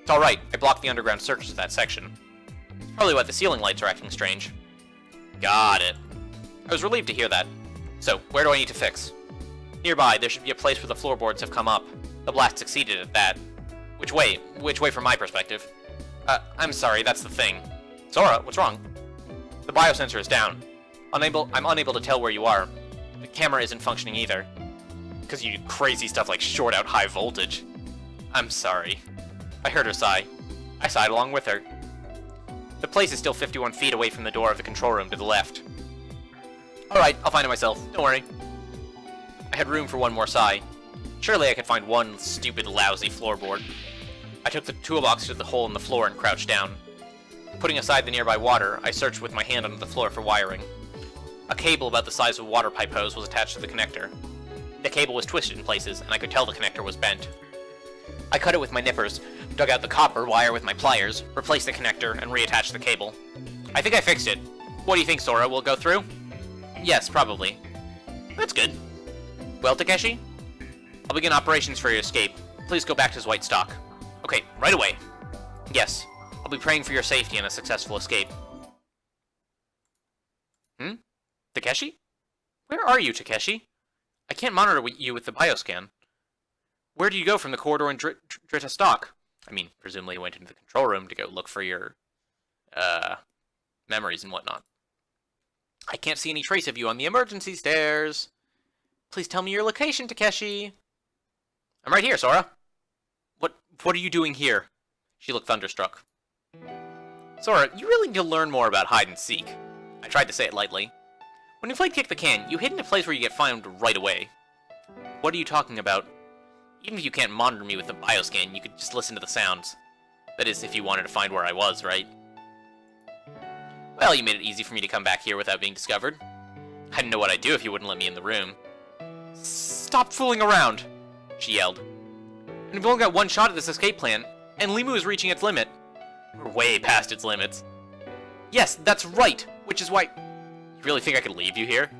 It's alright, I blocked the underground circuits of that section. It's probably why the ceiling lights are acting strange. Got it. I was relieved to hear that. So, where do I need to fix? Nearby, there should be a place where the floorboards have come up. The blast succeeded at that. Which way? Which way from my perspective? I'm sorry, that's the thing. Sora, what's wrong? The biosensor is down. I'm unable to tell where you are. The camera isn't functioning either. Because you do crazy stuff like short out high voltage. I'm sorry. I heard her sigh. I sighed along with her. The place is still 51 feet away from the door of the control room to the left. Alright, I'll find it myself. Don't worry. I had room for one more sigh. Surely I could find one stupid, lousy floorboard. I took the toolbox to the hole in the floor and crouched down. Putting aside the nearby water, I searched with my hand under the floor for wiring. A cable about the size of a water pipe hose was attached to the connector. The cable was twisted in places, and I could tell the connector was bent. I cut it with my nippers, dug out the copper wire with my pliers, replaced the connector, and reattached the cable. I think I fixed it. What do you think, Sora? Will it go through? Yes, probably. That's good. Well, Takeshi? I'll begin operations for your escape. Please go back to White Stock. Okay, right away. Yes. I'll be praying for your safety and a successful escape. Takeshi? Where are you, Takeshi? I can't monitor you with the bioscan. Where do you go from the corridor in Drita Stock? I mean, presumably you went into the control room to go look for your, memories and whatnot. I can't see any trace of you on the emergency stairs. Please tell me your location, Takeshi. I'm right here, Sora. What are you doing here? She looked thunderstruck. Sora, you really need to learn more about hide and seek. I tried to say it lightly. When you played Kick the Can, you hid in a place where you get found right away. What are you talking about? Even if you can't monitor me with the bioscan, you could just listen to the sounds. That is, if you wanted to find where I was, right? Well, you made it easy for me to come back here without being discovered. I didn't know what I'd do if you wouldn't let me in the room. Stop fooling around, she yelled. And we've only got one shot at this escape plan, and Limu is reaching its limit. We're way past its limits. Yes, that's right, which is why... You really think I could leave you here?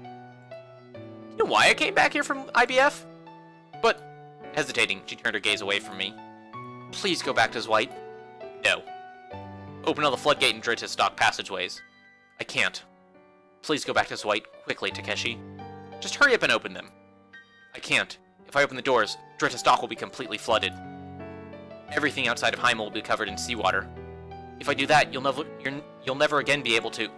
You know why I came back here from IBF? But... Hesitating, she turned her gaze away from me. Please go back to Dwight. No. Open all the floodgate and Drita Stock passageways. I can't. Please go back to Dwight, quickly, Takeshi. Just hurry up and open them. I can't. If I open the doors, Drita Stock will be completely flooded. Everything outside of Heimel will be covered in seawater. If I do that, you'll never again be able to...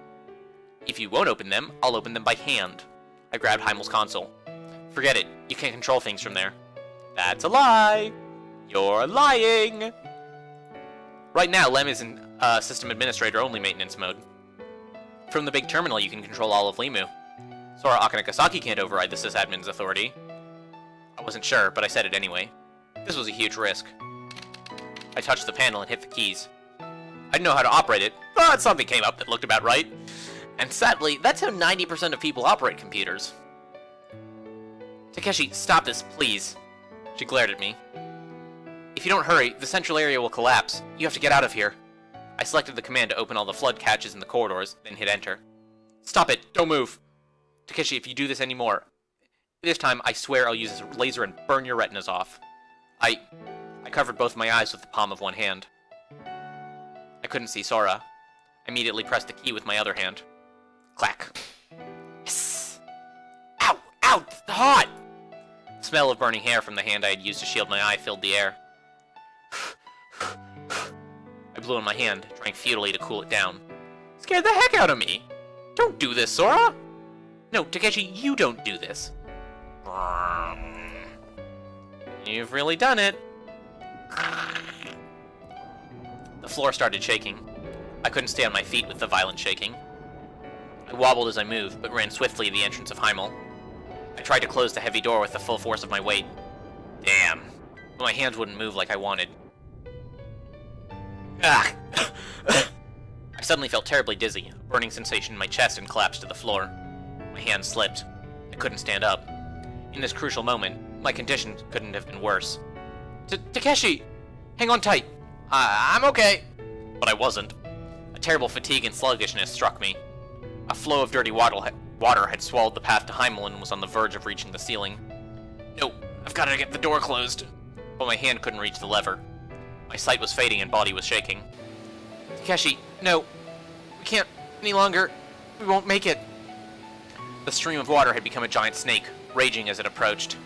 If you won't open them, I'll open them by hand. I grabbed Heimel's console. Forget it. You can't control things from there. That's a lie. You're lying. Right now, Lem is in System Administrator only maintenance mode. From the big terminal, you can control all of Limu. Sora Akanagasaki can't override the sysadmin's authority. I wasn't sure, but I said it anyway. This was a huge risk. I touched the panel and hit the keys. I didn't know how to operate it, but something came up that looked about right. And sadly, that's how 90% of people operate computers. Takeshi, stop this, please. She glared at me. If you don't hurry, the central area will collapse. You have to get out of here. I selected the command to open all the flood catches in the corridors, then hit enter. Stop it, don't move. Takeshi, if you do this anymore, this time I swear I'll use this laser and burn your retinas off. I covered both my eyes with the palm of one hand. I couldn't see Sora. I immediately pressed the key with my other hand. Clack. Yes! Ow! Ow! It's hot! The smell of burning hair from the hand I had used to shield my eye filled the air. I blew in my hand, trying futilely to cool it down. Scared the heck out of me! Don't do this, Sora! No, Takeshi, you don't do this. You've really done it. The floor started shaking. I couldn't stay on my feet with the violent shaking. I wobbled as I moved, but ran swiftly to the entrance of Heimel. I tried to close the heavy door with the full force of my weight. Damn. But my hands wouldn't move like I wanted. Ah! I suddenly felt terribly dizzy, a burning sensation in my chest, and collapsed to the floor. My hand slipped. I couldn't stand up. In this crucial moment, my condition couldn't have been worse. Takeshi! Hang on tight! I'm okay! But I wasn't. A terrible fatigue and sluggishness struck me. A flow of dirty water had swallowed the path to Heimel and was on the verge of reaching the ceiling. No, I've got to get the door closed. But my hand couldn't reach the lever. My sight was fading and body was shaking. Takeshi, no. We can't any longer. We won't make it. The stream of water had become a giant snake, raging as it approached.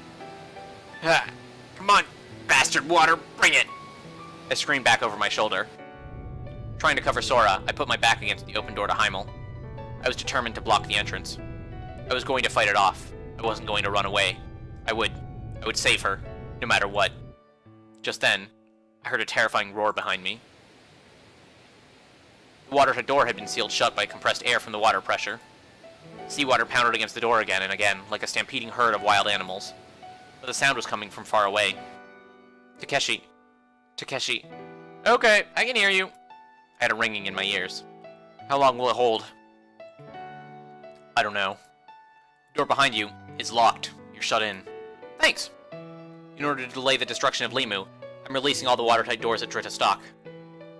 Ah, come on, bastard water, bring it! I screamed back over my shoulder. Trying to cover Sora, I put my back against the open door to Heimel. I was determined to block the entrance. I was going to fight it off. I wasn't going to run away. I would save her, no matter what. Just then, I heard a terrifying roar behind me. The water door had been sealed shut by compressed air from the water pressure. Seawater pounded against the door again and again, like a stampeding herd of wild animals. But the sound was coming from far away. Takeshi. Takeshi. Okay, I can hear you. I had a ringing in my ears. How long will it hold? I don't know. The door behind you is locked. You're shut in. Thanks. In order to delay the destruction of Limu, I'm releasing all the watertight doors at Dritta Stock.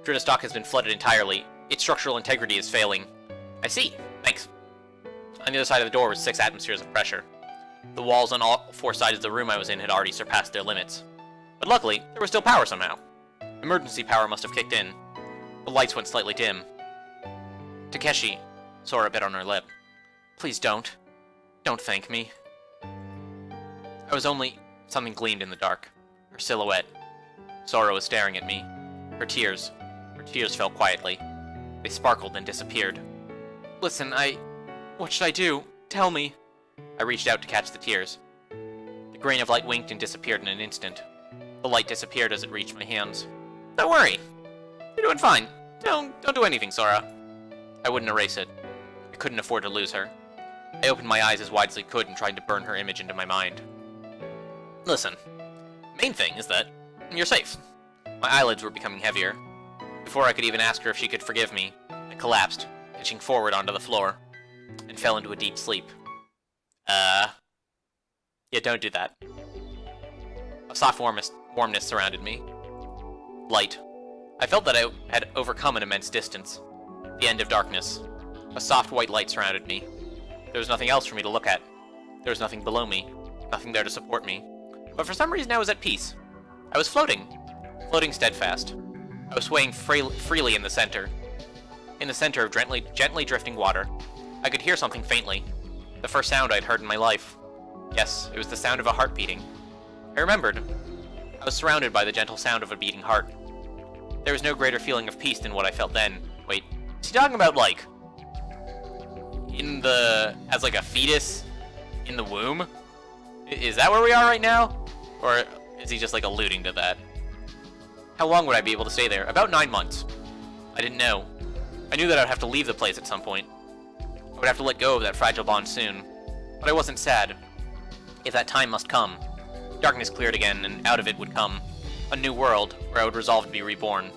Dritta Stock has been flooded entirely. Its structural integrity is failing. I see. Thanks. On the other side of the door was 6 atmospheres of pressure. The walls on all 4 sides of the room I was in had already surpassed their limits. But luckily, there was still power somehow. Emergency power must have kicked in. The lights went slightly dim. Takeshi, Sora bit on her lip. Please don't. Don't thank me. I was only... Something gleamed in the dark. Her silhouette. Sora was staring at me. Her tears fell quietly. They sparkled and disappeared. Listen, what should I do? Tell me. I reached out to catch the tears. The grain of light winked and disappeared in an instant. The light disappeared as it reached my hands. Don't worry. You're doing fine. Don't do anything, Sora. I wouldn't erase it. I couldn't afford to lose her. I opened my eyes as wide as I could and tried to burn her image into my mind. Listen, the main thing is that you're safe. My eyelids were becoming heavier. Before I could even ask her if she could forgive me, I collapsed, pitching forward onto the floor, and fell into a deep sleep. Yeah, don't do that. A soft warmness surrounded me. Light. I felt that I had overcome an immense distance. The end of darkness. A soft white light surrounded me. There was nothing else for me to look at. There was nothing below me. Nothing there to support me. But for some reason I was at peace. I was floating. Floating steadfast. I was swaying freely in the center. In the center of gently drifting water. I could hear something faintly. The first sound I'd heard in my life. Yes, it was the sound of a heart beating. I remembered. I was surrounded by the gentle sound of a beating heart. There was no greater feeling of peace than what I felt then. Wait, is he talking about, like, as like a fetus in the womb? Is that where we are right now? Or is he just, like, alluding to that? How long would I be able to stay there? About 9 months. I didn't know. I knew that I'd have to leave the place at some point. I would have to let go of that fragile bond soon. But I wasn't sad. If that time must come, Darkness cleared again, and out of it would come a new world where I would resolve to be reborn.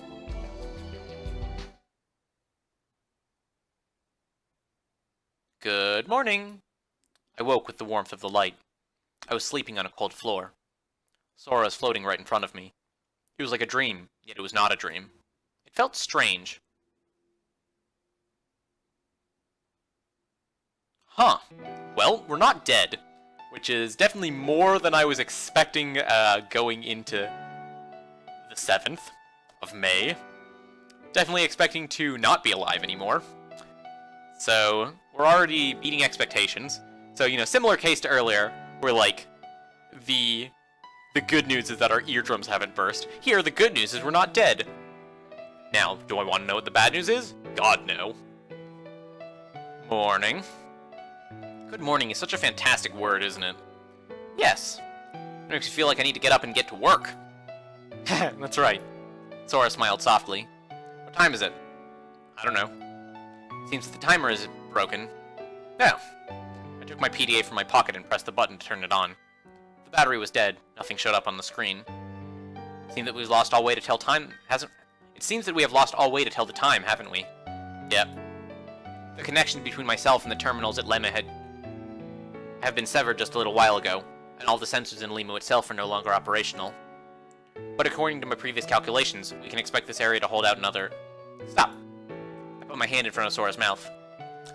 Good morning! I woke with the warmth of the light. I was sleeping on a cold floor. Sora was floating right in front of me. It was like a dream, yet it was not a dream. It felt strange. Huh. Well, we're not dead, which is definitely more than I was expecting going into the 7th of May. Definitely expecting to not be alive anymore. So, we're already beating expectations. So, similar case to earlier, where, like, the good news is that our eardrums haven't burst. Here, the good news is we're not dead. Now, do I want to know what the bad news is? God, no. Morning. Good morning is such a fantastic word, isn't it? Yes. It makes me feel like I need to get up and get to work. That's right. Sora smiled softly. What time is it? I don't know. Seems the timer is broken. No. I took my PDA from my pocket and pressed the button to turn it on. The battery was dead. Nothing showed up on the screen. It seems that we've lost all way to tell time, It seems that we have lost all way to tell the time, haven't we? Yep. The connection between myself and the terminals at Lemma have been severed just a little while ago, and all the sensors in Limu itself are no longer operational. But according to my previous calculations, we can expect this area to hold out another... Stop! I put my hand in front of Sora's mouth,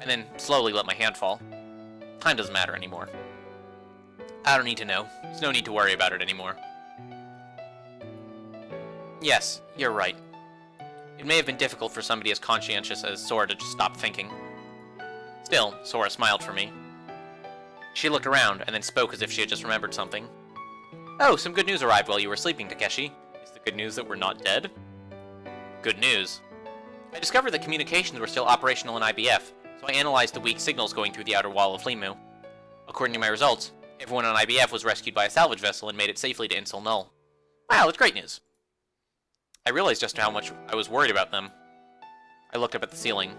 and then slowly let my hand fall. Time doesn't matter anymore. I don't need to know. There's no need to worry about it anymore. Yes, you're right. It may have been difficult for somebody as conscientious as Sora to just stop thinking. Still, Sora smiled for me. She looked around, and then spoke as if she had just remembered something. Oh, some good news arrived while you were sleeping, Takeshi. Is the good news that we're not dead? Good news. I discovered that communications were still operational in IBF, so I analyzed the weak signals going through the outer wall of Limu. According to my results, everyone on IBF was rescued by a salvage vessel and made it safely to Insel Null. Wow, that's great news. I realized just how much I was worried about them. I looked up at the ceiling.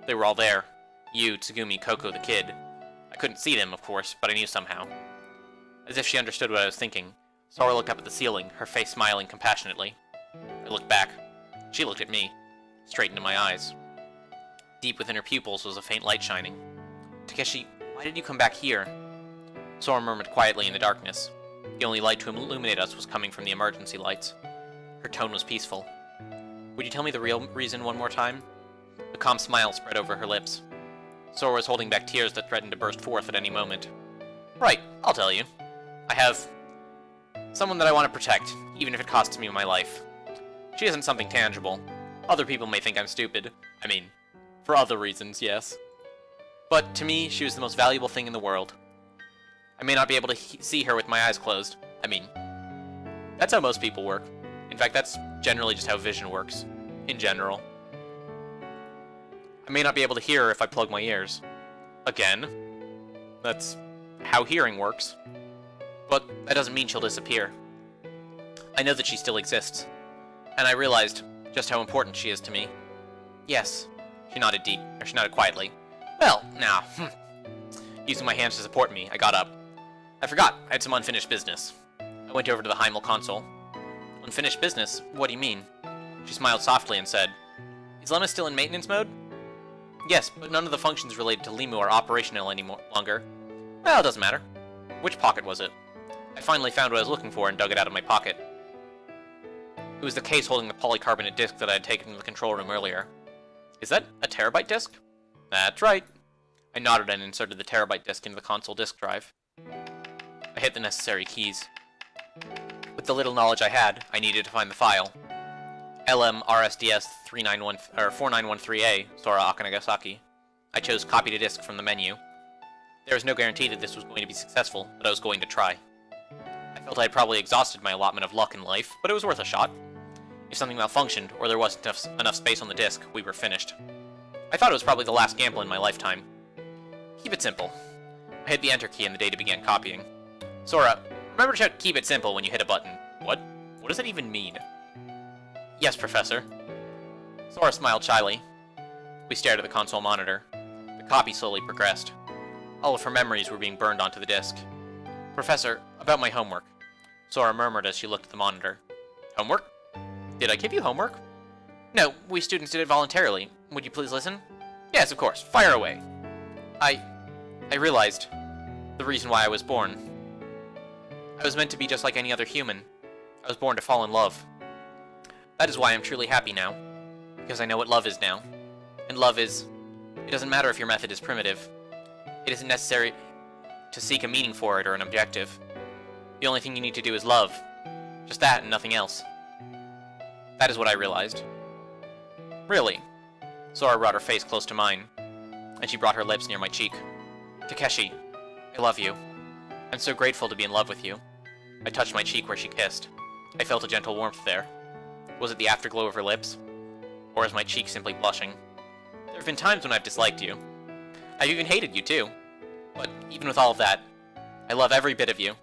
They were all there. You, Tsugumi, Coco, the kid. I couldn't see them, of course, but I knew somehow. As if she understood what I was thinking, Sora looked up at the ceiling, her face smiling compassionately. I looked back. She looked at me, straight into my eyes. Deep within her pupils was a faint light shining. Takeshi, why did you come back here? Sora murmured quietly in the darkness. The only light to illuminate us was coming from the emergency lights. Her tone was peaceful. Would you tell me the real reason one more time? A calm smile spread over her lips. Sora was holding back tears that threatened to burst forth at any moment. Right, I'll tell you. I have someone that I want to protect, even if it costs me my life. She isn't something tangible. Other people may think I'm stupid. I mean, for other reasons, yes. But to me, she was the most valuable thing in the world. I may not be able to see her with my eyes closed. I mean, that's how most people work. In fact, that's generally just how vision works, in general. I may not be able to hear her if I plug my ears. Again, that's how hearing works. But that doesn't mean she'll disappear. I know that she still exists, and I realized just how important she is to me. Yes, she nodded quietly. Well, now, using my hands to support me, I got up. I forgot, I had some unfinished business. I went over to the Heimel console. Unfinished business? What do you mean? She smiled softly and said, Is Lemma still in maintenance mode? Yes, but none of the functions related to Limu are operational any longer. Well, it doesn't matter. Which pocket was it? I finally found what I was looking for and dug it out of my pocket. It was the case holding the polycarbonate disc that I had taken from the control room earlier. Is that a terabyte disc? That's right. I nodded and inserted the terabyte disc into the console disk drive. I hit the necessary keys. With the little knowledge I had, I needed to find the file. LMRSDS 4913A, Sora Akanagasaki. I chose copy to disk from the menu. There was no guarantee that this was going to be successful, but I was going to try. I felt I had probably exhausted my allotment of luck in life, but it was worth a shot. If something malfunctioned, or there wasn't enough space on the disk, we were finished. I thought it was probably the last gamble in my lifetime. Keep it simple. I hit the enter key and the data began copying. Sora, remember to shout keep it simple when you hit a button. What? What does that even mean? Yes, Professor. Sora smiled shyly. We stared at the console monitor. The copy slowly progressed. All of her memories were being burned onto the disk. Professor, about my homework. Sora murmured as she looked at the monitor. Homework? Did I give you homework? No, we students did it voluntarily. Would you please listen? Yes, of course. Fire away. I realized the reason why I was born. I was meant to be just like any other human. I was born to fall in love. That is why I'm truly happy now. Because I know what love is now. And love is... It doesn't matter if your method is primitive. It isn't necessary to seek a meaning for it or an objective. The only thing you need to do is love. Just that and nothing else. That is what I realized. Really? Sora brought her face close to mine, and she brought her lips near my cheek. Takeshi, I love you. I'm so grateful to be in love with you. I touched my cheek where she kissed. I felt a gentle warmth there. Was it the afterglow of her lips? Or is my cheek simply blushing? There have been times when I've disliked you. I've even hated you too. But even with all of that, I love every bit of you.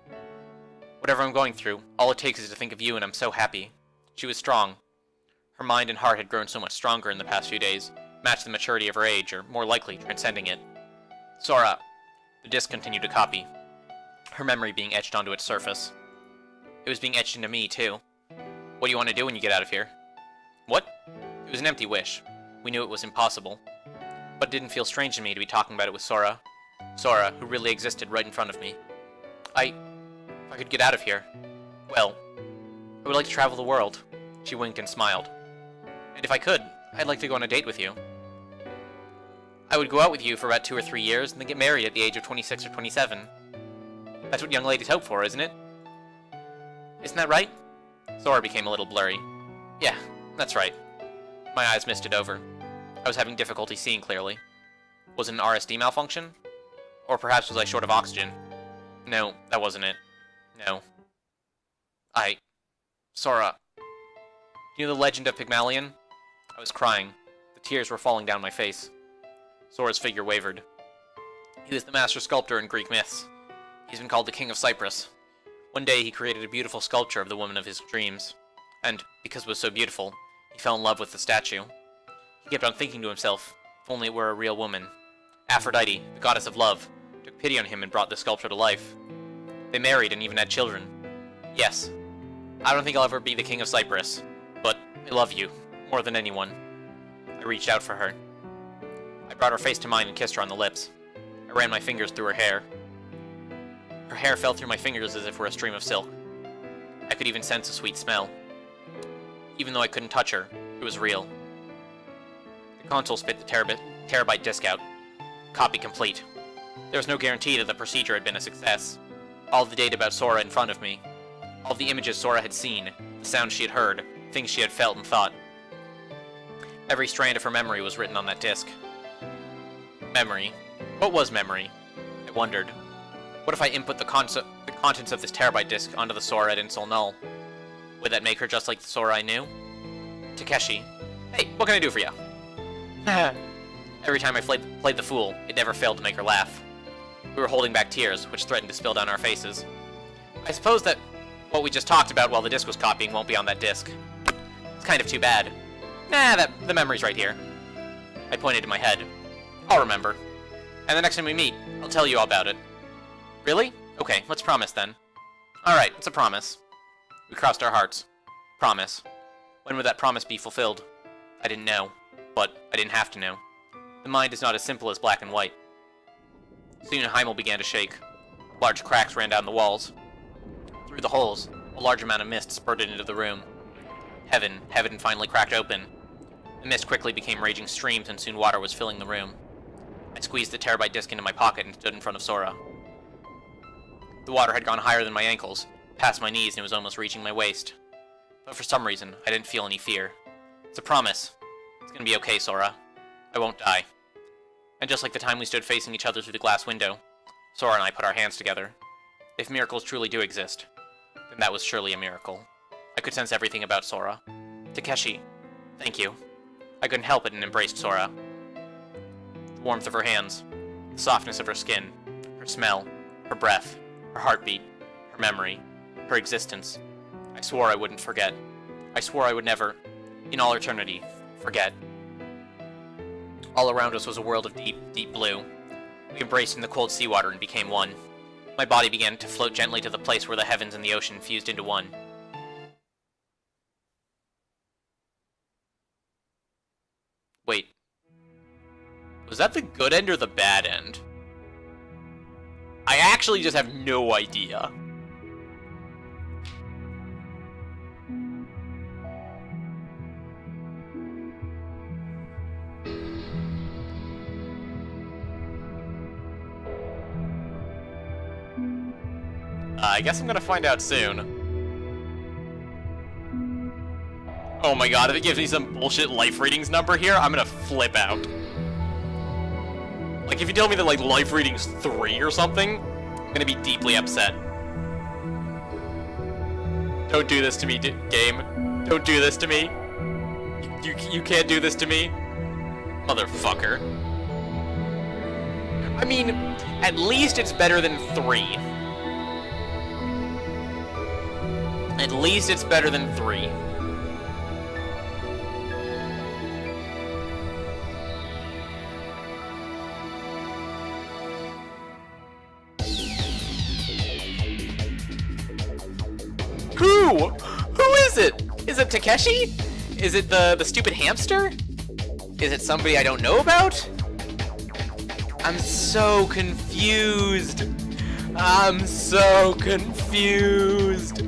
Whatever I'm going through, all it takes is to think of you and I'm so happy. She was strong. Her mind and heart had grown so much stronger in the past few days, matched the maturity of her age, or more likely, transcending it. Sora. The disc continued to copy, her memory being etched onto its surface. It was being etched into me, too. What do you want to do when you get out of here? What? It was an empty wish. We knew it was impossible. But it didn't feel strange to me to be talking about it with Sora. Sora, who really existed right in front of me. If I could get out of here, well, I would like to travel the world. She winked and smiled. And if I could, I'd like to go on a date with you. I would go out with you for about 2 or 3 years and then get married at the age of 26 or 27. That's what young ladies hope for, isn't it? Isn't that right? Sora became a little blurry. Yeah, that's right. My eyes misted over. I was having difficulty seeing clearly. Was it an RSD malfunction? Or perhaps was I short of oxygen? No, that wasn't it. No. Sora. You know the legend of Pygmalion? I was crying. The tears were falling down my face. Sora's figure wavered. He was the master sculptor in Greek myths. He's been called the King of Cyprus. One day he created a beautiful sculpture of the woman of his dreams. And, because it was so beautiful, he fell in love with the statue. He kept on thinking to himself, if only it were a real woman. Aphrodite, the goddess of love, took pity on him and brought the sculpture to life. They married and even had children. Yes. I don't think I'll ever be the King of Cyprus, but I love you, more than anyone. I reached out for her. I brought her face to mine and kissed her on the lips. I ran my fingers through her hair. Her hair fell through my fingers as if it were a stream of silk. I could even sense a sweet smell. Even though I couldn't touch her, it was real. The console spit the terabyte disk out. Copy complete. There was no guarantee that the procedure had been a success. All the data about Sora in front of me. All the images Sora had seen, the sounds she had heard, things she had felt and thought. Every strand of her memory was written on that disk. Memory. What was memory? I wondered. What if I input the contents of this terabyte disk onto the Sora at Insol Null? Would that make her just like the Sora I knew? Takeshi. Hey, what can I do for you? Every time I played the fool, it never failed to make her laugh. We were holding back tears, which threatened to spill down our faces. I suppose that what we just talked about while the disk was copying won't be on that disk. It's kind of too bad. Nah, the memory's right here. I pointed to my head. I'll remember. And the next time we meet, I'll tell you all about it. Really? Okay, let's promise then. Alright, it's a promise. We crossed our hearts. Promise. When would that promise be fulfilled? I didn't know. But I didn't have to know. The mind is not as simple as black and white. Soon Heimel began to shake. Large cracks ran down the walls. Through the holes, a large amount of mist spurted into the room. Heaven finally cracked open. The mist quickly became raging streams and soon water was filling the room. I squeezed the terabyte disk into my pocket and stood in front of Sora. The water had gone higher than my ankles, past my knees, and it was almost reaching my waist. But for some reason, I didn't feel any fear. It's a promise. It's gonna be okay, Sora. I won't die. And just like the time we stood facing each other through the glass window, Sora and I put our hands together. If miracles truly do exist, then that was surely a miracle. I could sense everything about Sora. Takeshi, thank you. I couldn't help it and embraced Sora. The warmth of her hands, the softness of her skin, her smell, her breath, her heartbeat, her memory, her existence. I swore I wouldn't forget. I swore I would never, in all eternity, forget. All around us was a world of deep, deep blue. We embraced in the cold seawater and became one. My body began to float gently to the place where the heavens and the ocean fused into one. Wait. Was that the good end or the bad end? I actually just have no idea. I guess I'm gonna find out soon. Oh my god, if it gives me some bullshit life ratings number here, I'm gonna flip out. Like, if you tell me that, like, life rating's 3 or something, I'm gonna be deeply upset. Don't do this to me, game. Don't do this to me. You can't do this to me. Motherfucker. I mean, at least it's better than 3. At least it's better than 3. Who? Who is it? Is it Takeshi? Is it the stupid hamster? Is it somebody I don't know about? I'm so confused. I'm so confused.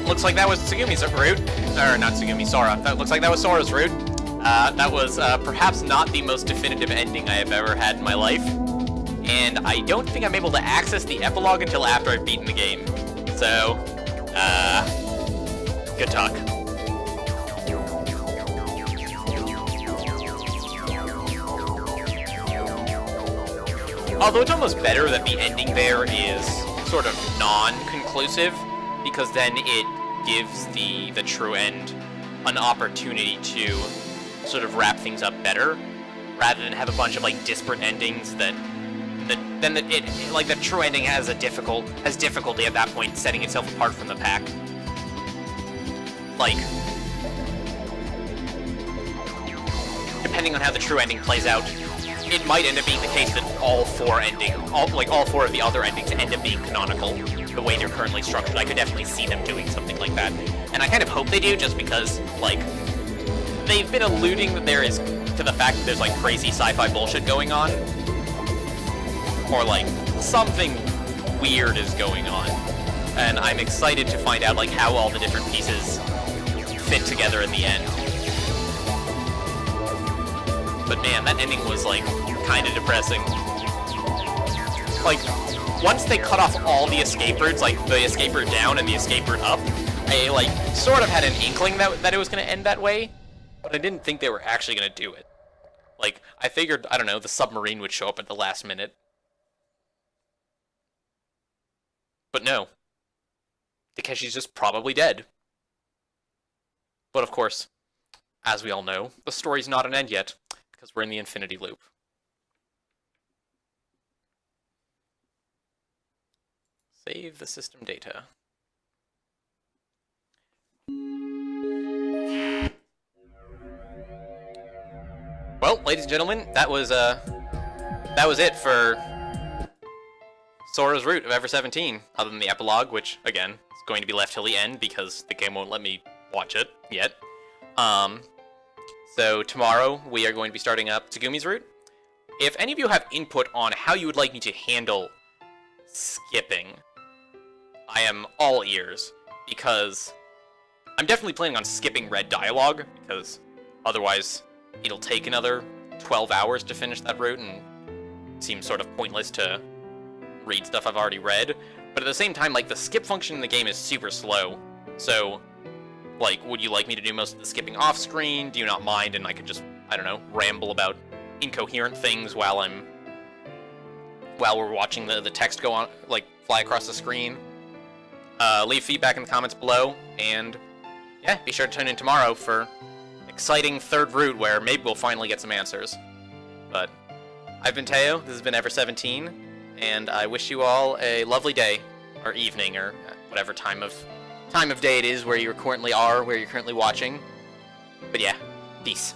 Looks like that was Tsugumi's route. Or, not Tsugumi, Sora. That looks like that was Sora's route. That was perhaps not the most definitive ending I have ever had in my life. And I don't think I'm able to access the epilogue until after I've beaten the game. So, good talk. Although it's almost better that the ending there is sort of non-conclusive, because then it gives the true end an opportunity to sort of wrap things up better, rather than have a bunch of like disparate endings that the true ending has difficulty at that point setting itself apart from the pack. Like, depending on how the true ending plays out, it might end up being the case that all four of the other endings end up being canonical. The way they're currently structured, I could definitely see them doing something like that. And I kind of hope they do, just because, like, they've been alluding that there is to the fact that there's, like, crazy sci-fi bullshit going on. Or, like, something weird is going on. And I'm excited to find out, like, how all the different pieces fit together in the end. But man, that ending was, like, kind of depressing. Like, once they cut off all the escape routes, like the escape route down and the escape route up, I, like, sort of had an inkling that it was going to end that way, but I didn't think they were actually going to do it. Like, I figured, I don't know, the submarine would show up at the last minute. But no. Takeshi's just probably dead. But of course, as we all know, the story's not an end yet, because we're in the infinity loop. Save the system data. Well, ladies and gentlemen, that was it for Sora's route of Ever17, other than the epilogue, which, again, is going to be left till the end because the game won't let me watch it yet. So tomorrow we are going to be starting up Tsugumi's route. If any of you have input on how you would like me to handle skipping, I am all ears, because I'm definitely planning on skipping red dialogue, because otherwise it'll take another 12 hours to finish that route, and it seems sort of pointless to read stuff I've already read. But at the same time, like, the skip function in the game is super slow, so, like, would you like me to do most of the skipping off-screen? Do you not mind, and I could just I don't know, ramble about incoherent things while we're watching the text go on, like, fly across the screen. Leave feedback in the comments below, and yeah, be sure to tune in tomorrow for exciting third route where maybe we'll finally get some answers. But I've been Teo, this has been Ever17, and I wish you all a lovely day, or evening, or whatever time of day it is where you currently are, where you're currently watching. But yeah, peace.